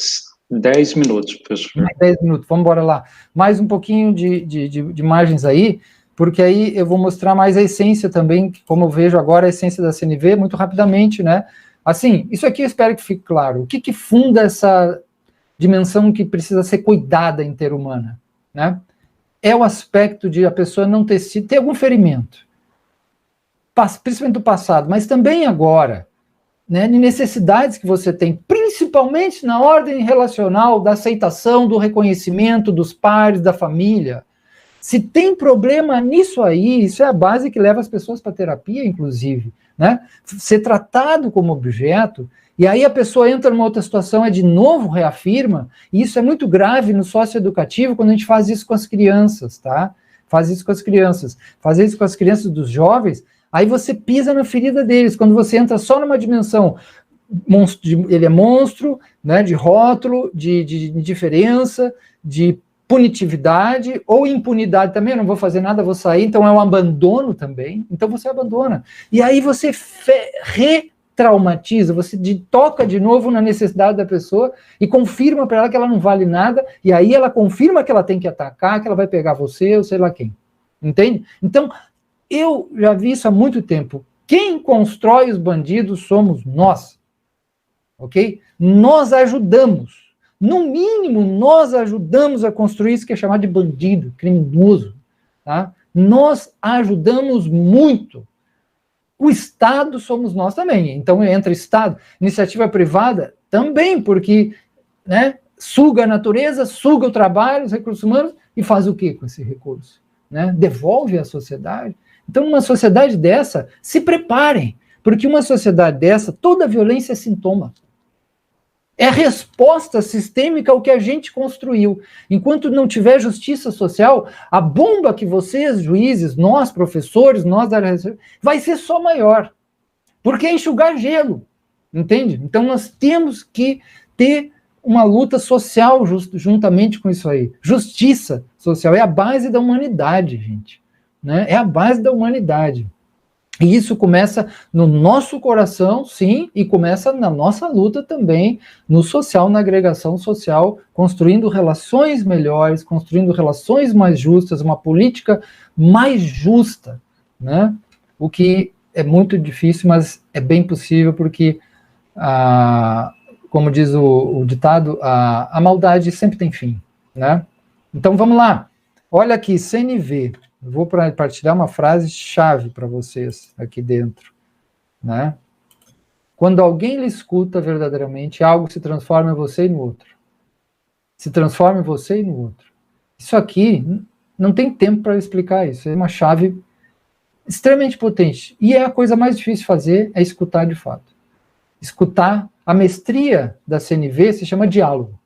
10 minutos, professor. Mais 10 minutos, vamos embora lá. Mais um pouquinho de margens aí, porque aí eu vou mostrar mais a essência também, como eu vejo agora a essência da CNV, muito rapidamente, né? Assim, isso aqui eu espero que fique claro. O que funda essa dimensão que precisa ser cuidada interhumana, né? É o aspecto de a pessoa não ter algum ferimento, principalmente do passado, mas também agora, né, de necessidades que você tem, principalmente na ordem relacional da aceitação, do reconhecimento dos pares, da família. Se tem problema nisso aí, isso é a base que leva as pessoas para terapia, inclusive, né? Ser tratado como objeto, e aí a pessoa entra numa outra situação, de novo reafirma, e isso é muito grave no socioeducativo quando a gente faz isso com as crianças, tá? Faz isso com as crianças. Fazer isso com as crianças dos jovens, aí você pisa na ferida deles, quando você entra só numa dimensão, ele é monstro, né, de rótulo, de indiferença, de punitividade, ou impunidade também, eu não vou fazer nada, vou sair, então é um abandono também, então você abandona. E aí você retraumatiza, você toca de novo na necessidade da pessoa e confirma para ela que ela não vale nada, e aí ela confirma que ela tem que atacar, que ela vai pegar você, ou sei lá quem. Entende? Então, eu já vi isso há muito tempo. Quem constrói os bandidos somos nós. Ok? Nós ajudamos. No mínimo, nós ajudamos a construir isso que é chamado de bandido, criminoso. Tá? Nós ajudamos muito. O Estado somos nós também. Então, entra Estado, iniciativa privada também, porque, né, suga a natureza, suga o trabalho, os recursos humanos, e faz o quê com esse recurso? Né? Devolve à sociedade. Então, numa sociedade dessa, se preparem, porque uma sociedade dessa, toda violência é sintoma. É a resposta sistêmica ao que a gente construiu. Enquanto não tiver justiça social, a bomba que vocês, juízes, nós, professores, nós da área, vai ser só maior. Porque é enxugar gelo, entende? Então, nós temos que ter uma luta social juntamente com isso aí. Justiça social é a base da humanidade, gente. Né? É a base da humanidade. E isso começa no nosso coração, sim, e começa na nossa luta também, no social, na agregação social, construindo relações melhores, construindo relações mais justas, uma política mais justa, né? O que é muito difícil, mas é bem possível, porque, como diz o ditado, a maldade sempre tem fim, né? Então vamos lá, olha aqui, CNV. Eu vou partilhar uma frase chave para vocês aqui dentro, né? Quando alguém lhe escuta verdadeiramente, algo se transforma em você e no outro. Se transforma em você e no outro. Isso aqui, não tem tempo para explicar isso. É uma chave extremamente potente. E é a coisa mais difícil de fazer, é escutar de fato. Escutar, a mestria da CNV se chama diálogo.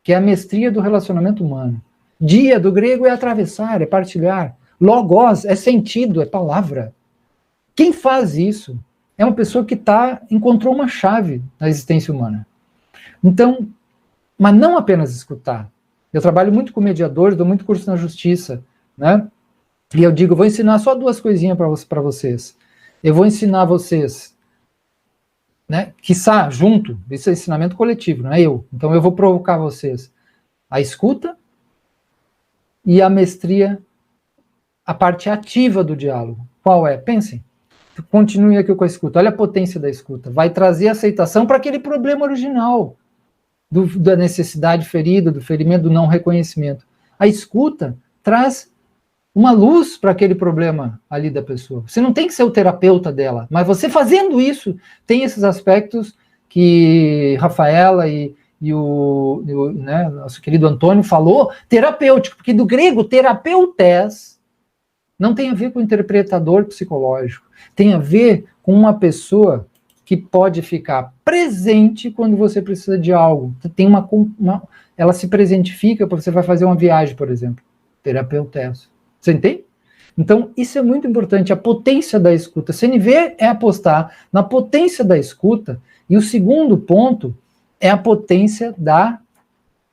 que é a mestria do relacionamento humano. Dia, do grego, é atravessar, é partilhar. Logos é sentido, é palavra. Quem faz isso é uma pessoa que encontrou uma chave na existência humana. Então, mas não apenas escutar. Eu trabalho muito com mediadores, dou muito curso na justiça, né? E eu digo, vou ensinar só 2 coisinhas para vocês. Eu vou ensinar vocês, né? Quiçá, junto, isso é ensinamento coletivo, não é eu. Então eu vou provocar vocês a escuta e a mestria, a parte ativa do diálogo. Qual é? Pensem. Continue aqui com a escuta. Olha a potência da escuta. Vai trazer aceitação para aquele problema original da necessidade ferida, do ferimento, do não reconhecimento. A escuta traz uma luz para aquele problema ali da pessoa. Você não tem que ser o terapeuta dela, mas você fazendo isso, tem esses aspectos que Rafaela e o né, nosso querido Antônio falou, terapêutico, porque do grego terapeutes não tem a ver com interpretador psicológico, tem a ver com uma pessoa que pode ficar presente quando você precisa de algo. Tem ela se presentifica para você vai fazer uma viagem, por exemplo. Terapeutas. Você entende? Então, isso é muito importante, a potência da escuta. CNV é apostar na potência da escuta, e o segundo ponto é a potência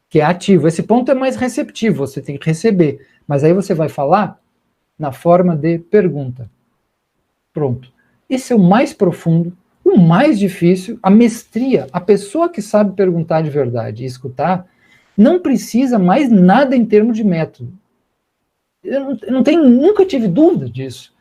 que é ativo. Esse ponto é mais receptivo, você tem que receber. Mas aí você vai falar na forma de pergunta. Pronto. Esse é o mais profundo, o mais difícil, a mestria. A pessoa que sabe perguntar de verdade e escutar não precisa mais nada em termos de método. Eu nunca tive dúvida disso,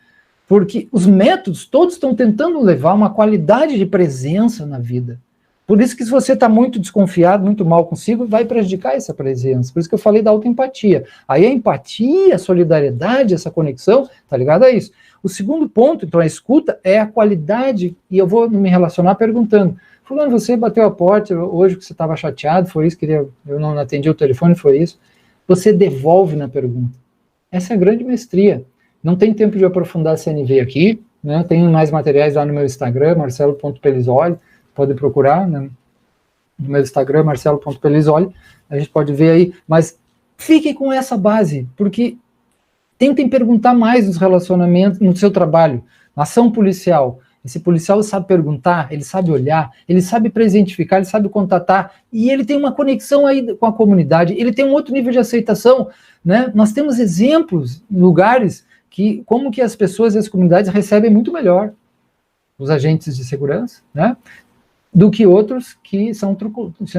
porque os métodos todos estão tentando levar uma qualidade de presença na vida. Por isso que se você está muito desconfiado, muito mal consigo, vai prejudicar essa presença. Por isso que eu falei da autoempatia. Aí a empatia, a solidariedade, essa conexão, tá ligado a isso. O segundo ponto, então, a escuta é a qualidade, e eu vou me relacionar perguntando, fulano, você bateu a porta hoje que você estava chateado, foi isso, eu não atendi o telefone, foi isso. Você devolve na pergunta. Essa é a grande mestria. Não tem tempo de aprofundar a CNV aqui, né? Tem mais materiais lá no meu Instagram, marcelo.pelizoli, pode procurar, né? No meu Instagram, marcelo.pelizoli, a gente pode ver aí, mas fiquem com essa base, porque tentem perguntar mais nos relacionamentos, no seu trabalho, na ação policial. Esse policial sabe perguntar, ele sabe olhar, ele sabe presentificar, ele sabe contatar, e ele tem uma conexão aí com a comunidade, ele tem um outro nível de aceitação, né? Nós temos exemplos, lugares, como que as pessoas e as comunidades recebem muito melhor os agentes de segurança, né? Do que outros que são truculentos.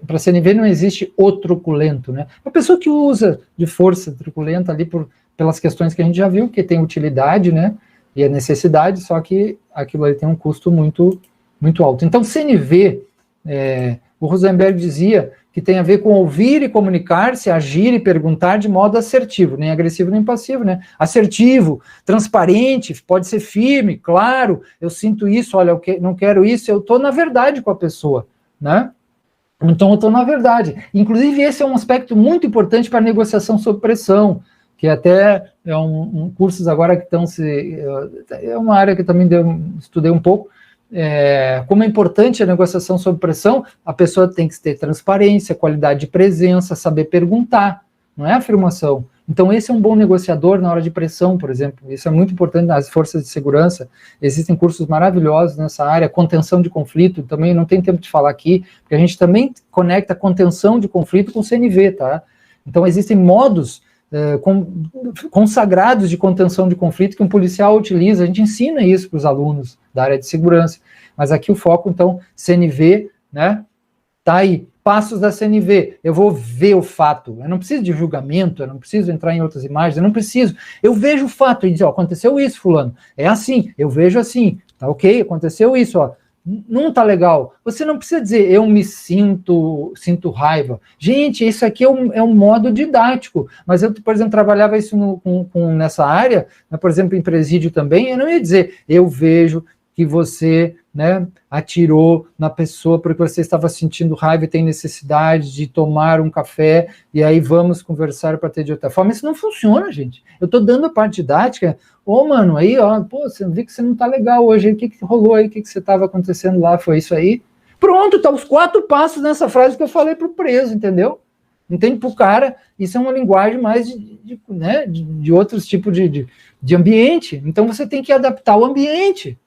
Para a CNV não existe o truculento, né? Uma pessoa que usa de força truculenta ali pelas questões que a gente já viu, que tem utilidade, né? E a necessidade, só que aquilo ali tem um custo muito, muito alto. Então, CNV, o Rosenberg dizia que tem a ver com ouvir e comunicar-se, agir e perguntar de modo assertivo, nem agressivo nem passivo, né? Assertivo, transparente, pode ser firme, claro, eu sinto isso, olha, eu não quero isso, eu estou na verdade com a pessoa, né? Então eu estou na verdade. Inclusive esse é um aspecto muito importante para a negociação sob pressão, que até é cursos agora que estão é uma área que eu também estudei um pouco, como é importante a negociação sob pressão, a pessoa tem que ter transparência, qualidade de presença, saber perguntar, não é afirmação. Então esse é um bom negociador na hora de pressão, por exemplo, isso é muito importante nas forças de segurança, existem cursos maravilhosos nessa área, contenção de conflito, também não tem tempo de falar aqui, porque a gente também conecta contenção de conflito com CNV, tá? Então existem modos consagrados de contenção de conflito que um policial utiliza, a gente ensina isso para os alunos da área de segurança, mas aqui o foco, então, CNV, né, tá aí, passos da CNV, eu vou ver o fato, eu não preciso de julgamento, eu não preciso entrar em outras imagens, eu não preciso, eu vejo o fato, e dizer, ó, aconteceu isso, fulano, é assim, eu vejo assim, tá ok, aconteceu isso, ó, não tá legal. Você não precisa dizer, eu me sinto raiva. Gente, isso aqui é um modo didático. Mas eu, por exemplo, trabalhava isso nessa área, né, por exemplo, em presídio também, eu não ia dizer, eu vejo que você, né, atirou na pessoa porque você estava sentindo raiva e tem necessidade de tomar um café, e aí vamos conversar para ter de outra forma. Isso não funciona, gente. Eu estou dando a parte didática, mano, aí, ó, pô, você vi que você não tá legal hoje, o que rolou aí, o que você estava acontecendo lá, foi isso aí? Pronto, tá os 4 passos nessa frase que eu falei pro preso, entendeu? Entende? Para o cara, isso é uma linguagem mais de outros tipos de ambiente. Então, você tem que adaptar o ambiente.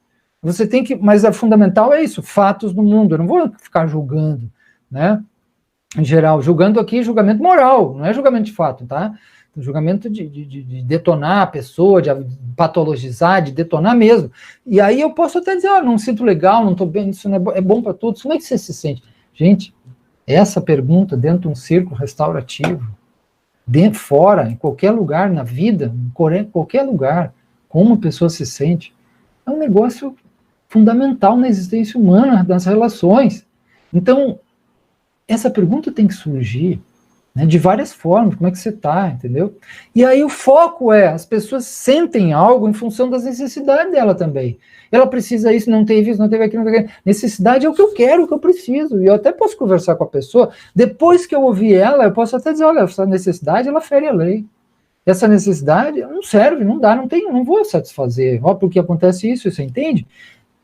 Você tem que, mas a fundamental é isso, fatos do mundo. Eu não vou ficar julgando, né? Em geral, julgando aqui, julgamento moral, não é julgamento de fato, tá? Julgamento de detonar a pessoa, de patologizar, de detonar mesmo. E aí eu posso até dizer, não sinto legal, não estou bem, isso não é bom para todos. Como é que você se sente? Gente, essa pergunta dentro de um círculo restaurativo, dentro, fora, em qualquer lugar na vida, em qualquer lugar, como a pessoa se sente, é um negócio fundamental na existência humana, das relações. Então, essa pergunta tem que surgir, né, de várias formas, como é que você está, entendeu? E aí o foco é, as pessoas sentem algo em função das necessidades dela também. Ela precisa isso, não teve isso, não teve aquilo, não teve aquilo. Necessidade é o que eu quero, o que eu preciso. E eu até posso conversar com a pessoa, depois que eu ouvir ela, eu posso até dizer, olha, essa necessidade, ela fere a lei. Essa necessidade não serve, não dá, não vou satisfazer. Ó, porque acontece isso, você entende?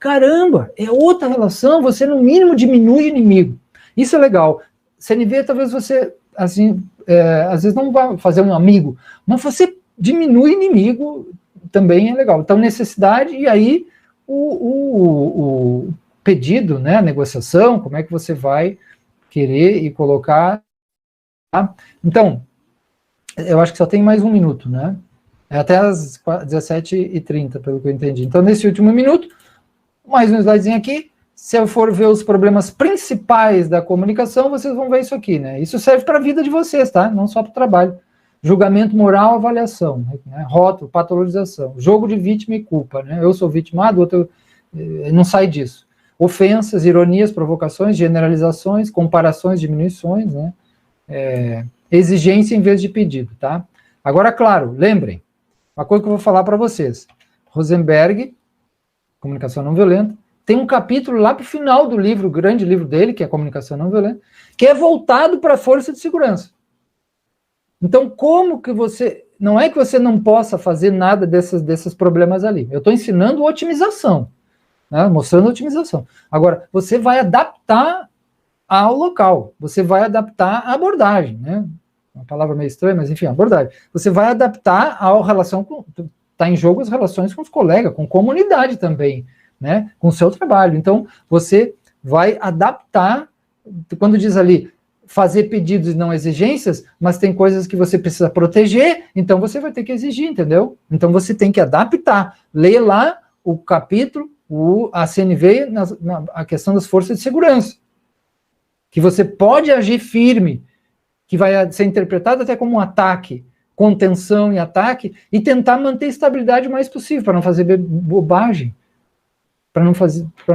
Caramba, é outra relação, você no mínimo diminui o inimigo. Isso é legal. CNV, talvez você, assim, às vezes não vai fazer um amigo, mas você diminui inimigo, também é legal. Então, necessidade, e aí o pedido, né, a negociação, como é que você vai querer e colocar. Tá? Então, eu acho que só tem mais um minuto, né? É até às 17h30, pelo que eu entendi. Então, nesse último minuto, mais um slidezinho aqui. Se eu for ver os problemas principais da comunicação, vocês vão ver isso aqui, né? Isso serve para a vida de vocês, tá? Não só para o trabalho. Julgamento moral, avaliação, né? Rótulo, patologização, jogo de vítima e culpa, né? Eu sou vitimado, o outro não sai disso. Ofensas, ironias, provocações, generalizações, comparações, diminuições, né? Exigência em vez de pedido, tá? Agora, claro, lembrem, uma coisa que eu vou falar para vocês. Rosenberg, Comunicação Não Violenta, tem um capítulo lá para o final do livro, o grande livro dele, que é a Comunicação Não Violenta, que é voltado para a força de segurança. Então, como que você... Não é que você não possa fazer nada desses problemas ali. Eu estou ensinando otimização, né? Mostrando otimização. Agora, você vai adaptar ao local, você vai adaptar a abordagem, né? Uma palavra meio estranha, mas enfim, abordagem. Você vai adaptar a relação com... Está em jogo as relações com os colegas, com comunidade também, né, com o seu trabalho. Então, você vai adaptar, quando diz ali, fazer pedidos e não exigências, mas tem coisas que você precisa proteger, então você vai ter que exigir, entendeu? Então, você tem que adaptar. Leia lá o capítulo, a CNV, a questão das forças de segurança, que você pode agir firme, que vai ser interpretado até como um ataque, contenção e ataque, e tentar manter estabilidade o mais possível, para não fazer bobagem, para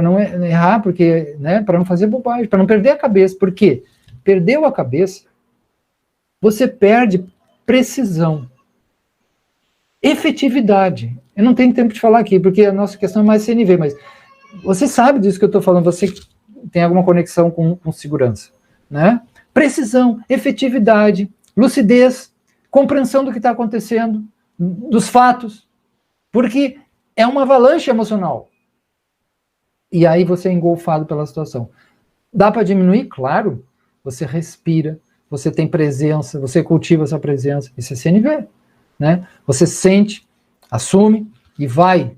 não errar, porque, né, para não fazer bobagem, para não perder a cabeça. Por quê? Perdeu a cabeça, você perde precisão, efetividade. Eu não tenho tempo de falar aqui, porque a nossa questão é mais CNV, mas você sabe disso que eu estou falando, você tem alguma conexão com segurança, né? Precisão, efetividade, lucidez, compreensão do que está acontecendo, dos fatos, porque é uma avalanche emocional. E aí você é engolfado pela situação. Dá para diminuir? Claro. Você respira, você tem presença, você cultiva essa presença. Isso é CNV, né? Você sente, assume e vai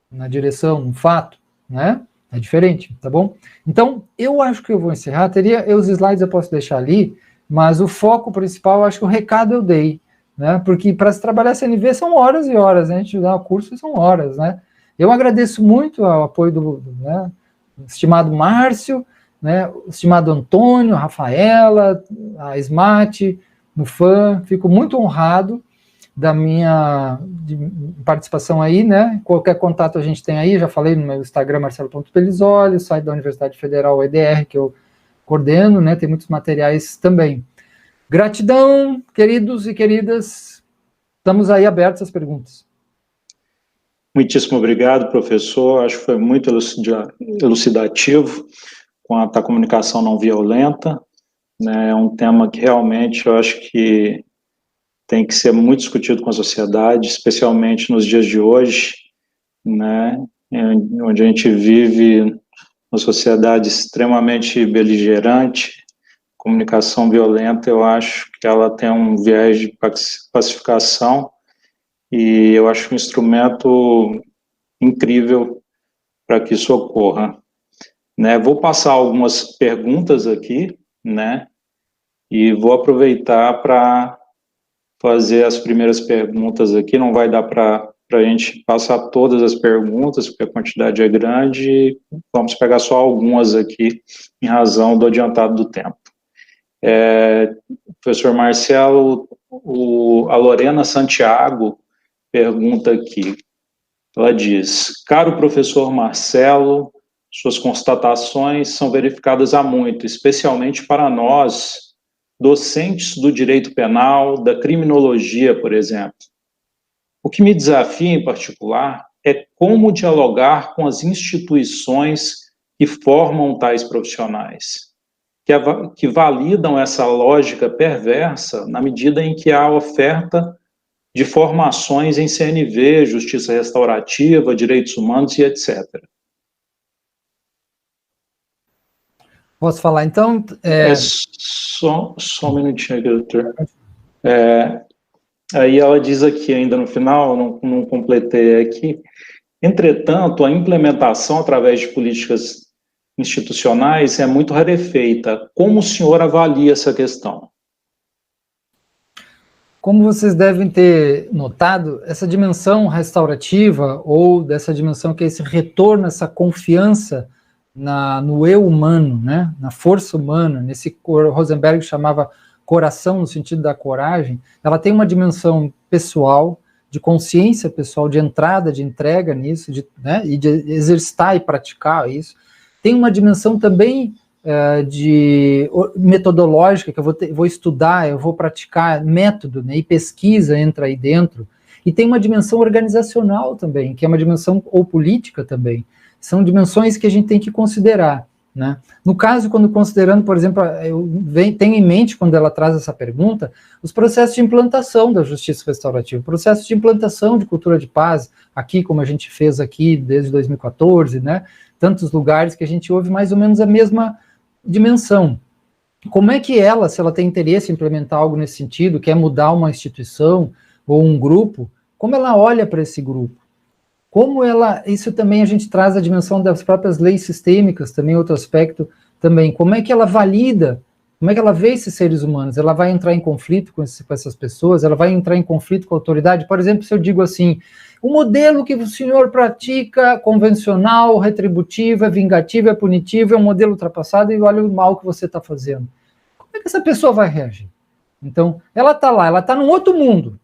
na direção, um fato, né? É diferente, tá bom? Então, eu acho que eu vou encerrar. Os slides eu posso deixar ali, mas o foco principal, eu acho que o recado eu dei, né? Porque para se trabalhar CNV são horas e horas, né? A gente dá o curso são horas, né? Eu agradeço muito o apoio do estimado Márcio, né? O estimado Antônio, a Rafaela, a SMAT, no FAM. Fico muito honrado da minha participação aí, né? Qualquer contato a gente tem aí, já falei no meu Instagram, marcelo.pelizoli, o site da Universidade Federal, o EDR, que eu coordeno, né? Tem muitos materiais também. Gratidão, queridos e queridas. Estamos aí abertos às perguntas. Muitíssimo obrigado, professor. Acho que foi muito elucidativo quanto à comunicação não violenta, né? É um tema que realmente eu acho que tem que ser muito discutido com a sociedade, especialmente nos dias de hoje, né? Onde a gente vive uma sociedade extremamente beligerante, comunicação violenta, eu acho que ela tem um viés de pacificação, e eu acho um instrumento incrível para que isso ocorra. Né? Vou passar algumas perguntas aqui, né? E vou aproveitar para fazer as primeiras perguntas aqui. Não vai dar para a gente passar todas as perguntas, porque a quantidade é grande. Vamos pegar só algumas aqui, em razão do adiantado do tempo. Professor Marcelo, a Lorena Santiago pergunta aqui. Ela diz: caro professor Marcelo, suas constatações são verificadas há muito, especialmente para nós, docentes do direito penal, da criminologia, por exemplo. O que me desafia em particular é como dialogar com as instituições que formam tais profissionais, que validam essa lógica perversa na medida em que há oferta de formações em CNV, justiça restaurativa, direitos humanos e etc. Posso falar, então? Só um minutinho aqui, doutor. Aí ela diz aqui, ainda no final, não completei aqui, entretanto, a implementação através de políticas institucionais é muito rarefeita. Como o senhor avalia essa questão? Como vocês devem ter notado, essa dimensão restaurativa, ou dessa dimensão que é esse retorno, essa confiança no eu humano, né, na força humana, nesse que Rosenberg chamava coração, no sentido da coragem, ela tem uma dimensão pessoal, de consciência pessoal, de entrada, de entrega nisso, né, e de exercitar e praticar isso. Tem uma dimensão também de metodológica, que eu vou estudar, eu vou praticar método, né, e pesquisa entra aí dentro, e tem uma dimensão organizacional também, que é uma dimensão, ou política também, são dimensões que a gente tem que considerar, né. No caso, quando considerando, por exemplo, eu tenho em mente, quando ela traz essa pergunta, os processos de implantação da justiça restaurativa, processos de implantação de cultura de paz, aqui, como a gente fez aqui desde 2014, né, tantos lugares que a gente ouve mais ou menos a mesma dimensão. Como é que ela, se ela tem interesse em implementar algo nesse sentido, quer mudar uma instituição ou um grupo, como ela olha para esse grupo? Como ela, isso também a gente traz a dimensão das próprias leis sistêmicas, também outro aspecto também, como é que ela valida, como é que ela vê esses seres humanos? Ela vai entrar em conflito com essas pessoas? Ela vai entrar em conflito com a autoridade? Por exemplo, se eu digo assim, o modelo que o senhor pratica, convencional, retributivo, é vingativo, é punitivo, é um modelo ultrapassado, e olha o mal que você está fazendo. Como é que essa pessoa vai reagir? Então, ela está lá, ela está num outro mundo,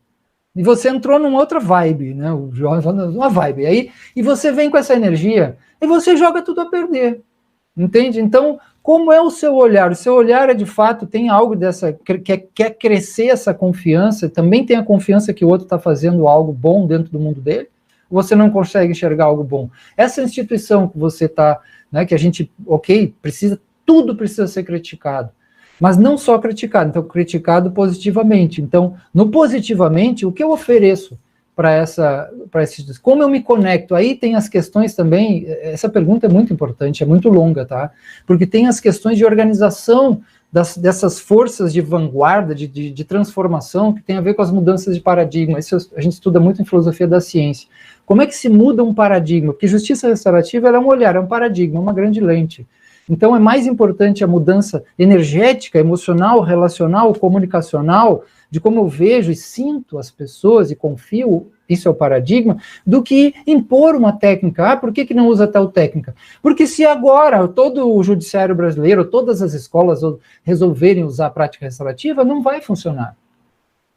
e você entrou numa outra vibe, né? O Jorge falando, uma vibe, aí, e você vem com essa energia, e você joga tudo a perder, entende? Então, como é o seu olhar? O seu olhar é, de fato, tem algo dessa, quer crescer essa confiança, também tem a confiança que o outro está fazendo algo bom dentro do mundo dele, você não consegue enxergar algo bom. Essa instituição que você está, né, que a gente, tudo precisa ser criticado, mas não só criticado, então criticado positivamente. Então, no positivamente, o que eu ofereço para esse, como eu me conecto? Aí tem as questões também, essa pergunta é muito importante, é muito longa, tá? Porque tem as questões de organização dessas forças de vanguarda, de transformação, que tem a ver com as mudanças de paradigma. Isso a gente estuda muito em filosofia da ciência. Como é que se muda um paradigma? Porque justiça restaurativa é um olhar, é um paradigma, é uma grande lente. Então é mais importante a mudança energética, emocional, relacional, comunicacional, de como eu vejo e sinto as pessoas e confio, isso é o paradigma, do que impor uma técnica. Por que não usa tal técnica? Porque se agora todo o judiciário brasileiro, todas as escolas resolverem usar a prática restaurativa, não vai funcionar.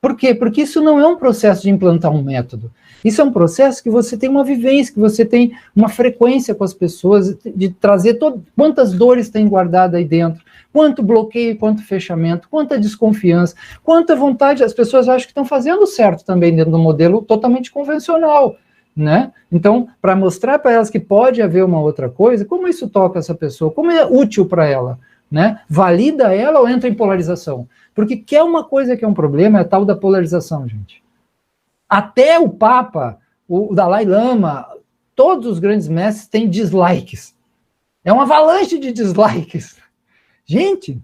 Por quê? Porque isso não é um processo de implantar um método. Isso é um processo que você tem uma vivência, que você tem uma frequência com as pessoas, de trazer quantas dores tem guardado aí dentro, quanto bloqueio, quanto fechamento, quanta desconfiança, quanta vontade. As pessoas acham que estão fazendo certo também dentro do modelo totalmente convencional, né? Então, para mostrar para elas que pode haver uma outra coisa, como isso toca essa pessoa, como é útil para ela, né? Valida ela ou entra em polarização? Porque que é uma coisa que é um problema, é a tal da polarização, gente. Até o Papa, o Dalai Lama, todos os grandes mestres têm dislikes. É uma avalanche de dislikes. Gente,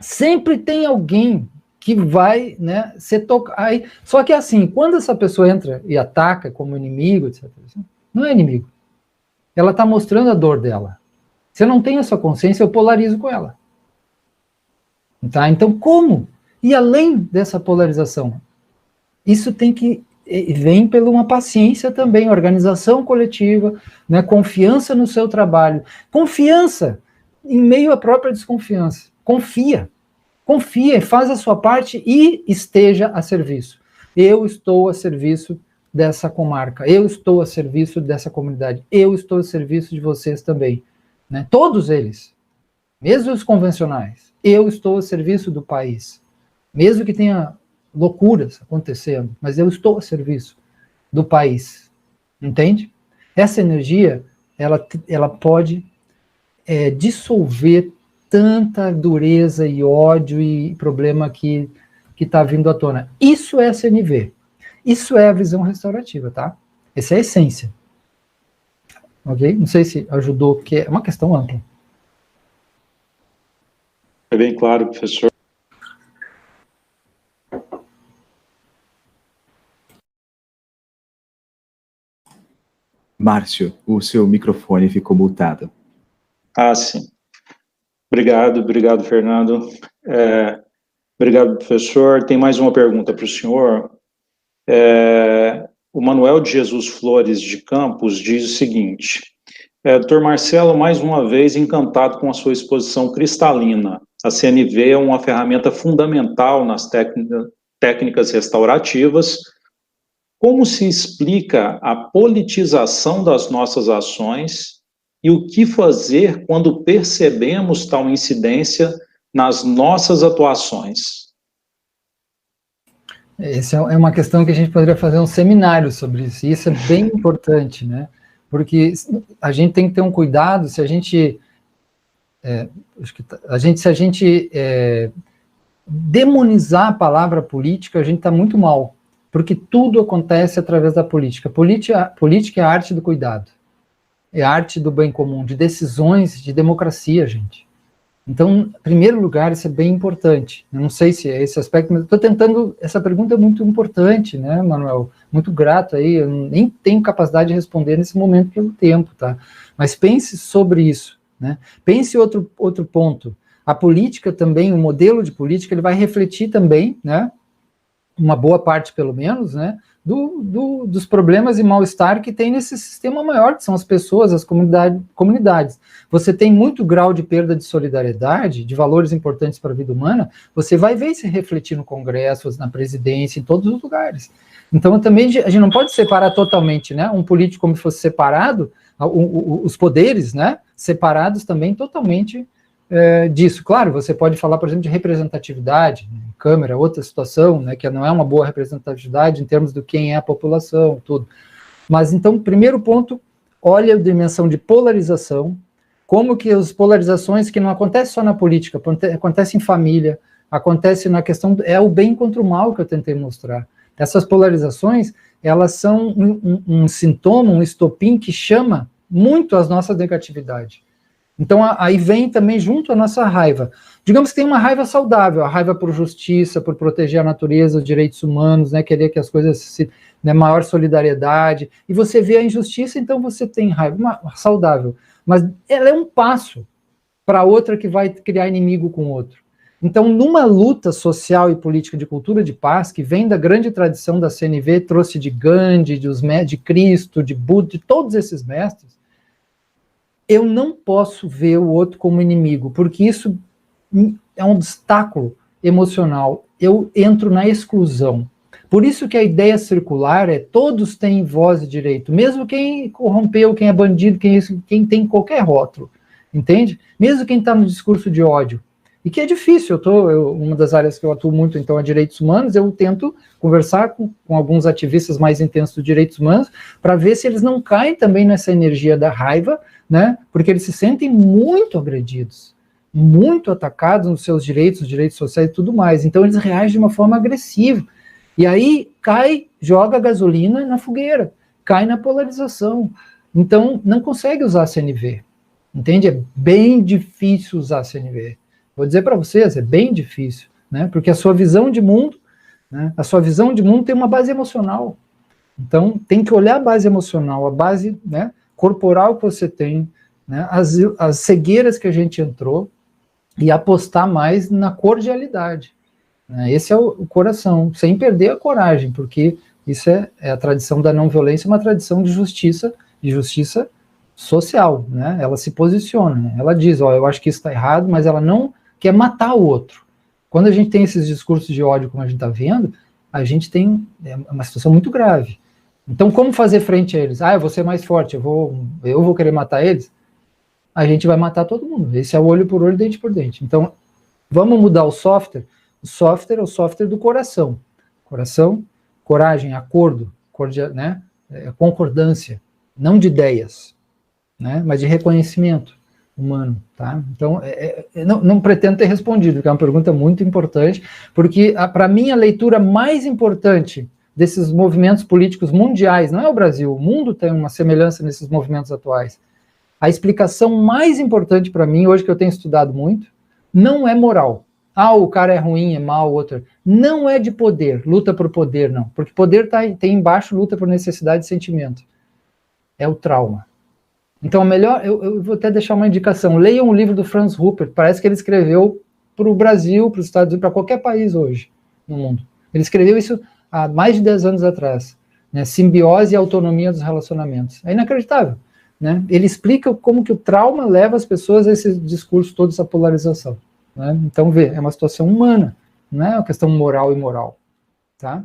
Sempre tem alguém que vai, né, ser tocado. Só que assim, quando essa pessoa entra e ataca como inimigo, etc., não é inimigo. Ela está mostrando a dor dela. Se eu não tenho essa consciência, eu polarizo com ela. Tá? Então, como? E além dessa polarização, isso tem que vem pela uma paciência também, organização coletiva, né, confiança no seu trabalho, confiança em meio à própria desconfiança. Confia, faz a sua parte e esteja a serviço. Eu estou a serviço dessa comarca, eu estou a serviço dessa comunidade, eu estou a serviço de vocês também, né? Todos eles, mesmo os convencionais, eu estou a serviço do país, mesmo que tenha loucuras acontecendo, mas eu estou a serviço do país, entende? Essa energia, ela pode dissolver tanta dureza e ódio e problema que está vindo à tona. Isso é CNV. Isso é a visão restaurativa, tá? Essa é a essência. Ok? Não sei se ajudou, porque é uma questão ampla. É bem claro, professor. Márcio, o seu microfone ficou mutado. Ah, sim. Obrigado, Fernando. Obrigado, professor. Tem mais uma pergunta para o senhor. O Manuel de Jesus Flores de Campos diz o seguinte: Dr. Marcelo, mais uma vez encantado com a sua exposição cristalina. A CNV é uma ferramenta fundamental nas técnicas restaurativas. Como se explica a politização das nossas ações e o que fazer quando percebemos tal incidência nas nossas atuações? Essa é uma questão que a gente poderia fazer um seminário sobre isso, e isso é bem importante, né? Porque a gente tem que ter um cuidado, se a gente demonizar a palavra política, a gente está muito mal, porque tudo acontece através da política. Política é a arte do cuidado, é a arte do bem comum, de decisões, de democracia, gente. Então, em primeiro lugar, isso é bem importante. Eu não sei se é esse aspecto, mas estou tentando. Essa pergunta é muito importante, né, Manuel? Muito grato aí. Eu nem tenho capacidade de responder nesse momento pelo tempo, tá? Mas pense sobre isso, né? Pense outro ponto. A política também, o modelo de política, ele vai refletir também, né? Uma boa parte, pelo menos, né? Dos problemas e mal-estar que tem nesse sistema maior, que são as pessoas, as comunidades. Você tem muito grau de perda de solidariedade, de valores importantes para a vida humana, você vai ver isso refletir no Congresso, na presidência, em todos os lugares. Então, também, a gente não pode separar totalmente, né? Um político como se fosse separado, os poderes, né? Separados também totalmente disso. Claro, você pode falar, por exemplo, de representatividade, né? Câmara, outra situação, né, que não é uma boa representatividade em termos do quem é a população, tudo. Mas, então, primeiro ponto, olha a dimensão de polarização, como que as polarizações que não acontecem só na política, acontece em família, acontece na questão, é o bem contra o mal que eu tentei mostrar. Essas polarizações, elas são um sintoma, um estopim que chama muito as nossas negatividades. Então, aí vem também junto a nossa raiva. Digamos que tem uma raiva saudável, a raiva por justiça, por proteger a natureza, os direitos humanos, né, querer que as coisas né, maior solidariedade, e você vê a injustiça, então você tem raiva saudável. Mas ela é um passo para outra que vai criar inimigo com o outro. Então, numa luta social e política de cultura de paz, que vem da grande tradição da CNV, trouxe de Gandhi, de Cristo, de Buda, de todos esses mestres, eu não posso ver o outro como inimigo, porque isso é um obstáculo emocional. Eu entro na exclusão. Por isso que a ideia circular é todos têm voz e direito, mesmo quem corrompeu, quem é bandido, quem tem qualquer rótulo, entende? Mesmo quem está no discurso de ódio. E que é difícil, uma das áreas que eu atuo muito, então, é direitos humanos, eu tento conversar com alguns ativistas mais intensos dos direitos humanos, para ver se eles não caem também nessa energia da raiva, né? Porque eles se sentem muito agredidos, muito atacados nos seus direitos, os direitos sociais e tudo mais. Então eles reagem de uma forma agressiva. E aí joga gasolina na fogueira, cai na polarização. Então não consegue usar a CNV, entende? É bem difícil usar a CNV. Vou dizer para vocês, é bem difícil, né? Porque a sua visão de mundo, né? A sua visão de mundo tem uma base emocional. Então, tem que olhar a base emocional, a base, né, corporal que você tem, né, as cegueiras que a gente entrou, e apostar mais na cordialidade. Né? Esse é o coração, sem perder a coragem, porque isso é a tradição da não violência, uma tradição de justiça social. Né? Ela se posiciona, né? Ela diz, ó, eu acho que isso está errado, mas ela não quer matar o outro. Quando a gente tem esses discursos de ódio, como a gente está vendo, a gente tem uma situação muito grave. Então, como fazer frente a eles? Eu vou ser mais forte, eu vou querer matar eles? A gente vai matar todo mundo. Esse é o olho por olho, dente por dente. Então, vamos mudar o software? O software é o software do coração. Coração, coragem, acordo, né? Concordância, não de ideias, né? Mas de reconhecimento humano. Tá? Então, não pretendo ter respondido, porque é uma pergunta muito importante, porque, para mim, a leitura mais importante desses movimentos políticos mundiais, não é o Brasil, o mundo tem uma semelhança nesses movimentos atuais. A explicação mais importante para mim, hoje que eu tenho estudado muito, não é moral. O cara é ruim, é mau, o outro... Não é de poder, luta por poder, não. Porque poder tem embaixo, luta por necessidade e sentimento. É o trauma. Então, melhor, eu vou até deixar uma indicação. Leiam um livro do Franz Rupert, parece que ele escreveu para o Brasil, para os Estados Unidos, para qualquer país hoje no mundo. Ele escreveu isso há mais de 10 anos atrás. Né? Simbiose e autonomia dos relacionamentos. É inacreditável. Né? Ele explica como que o trauma leva as pessoas a esse discurso, toda essa polarização. Né? Então, é uma situação humana, não é uma questão moral e imoral. Tá?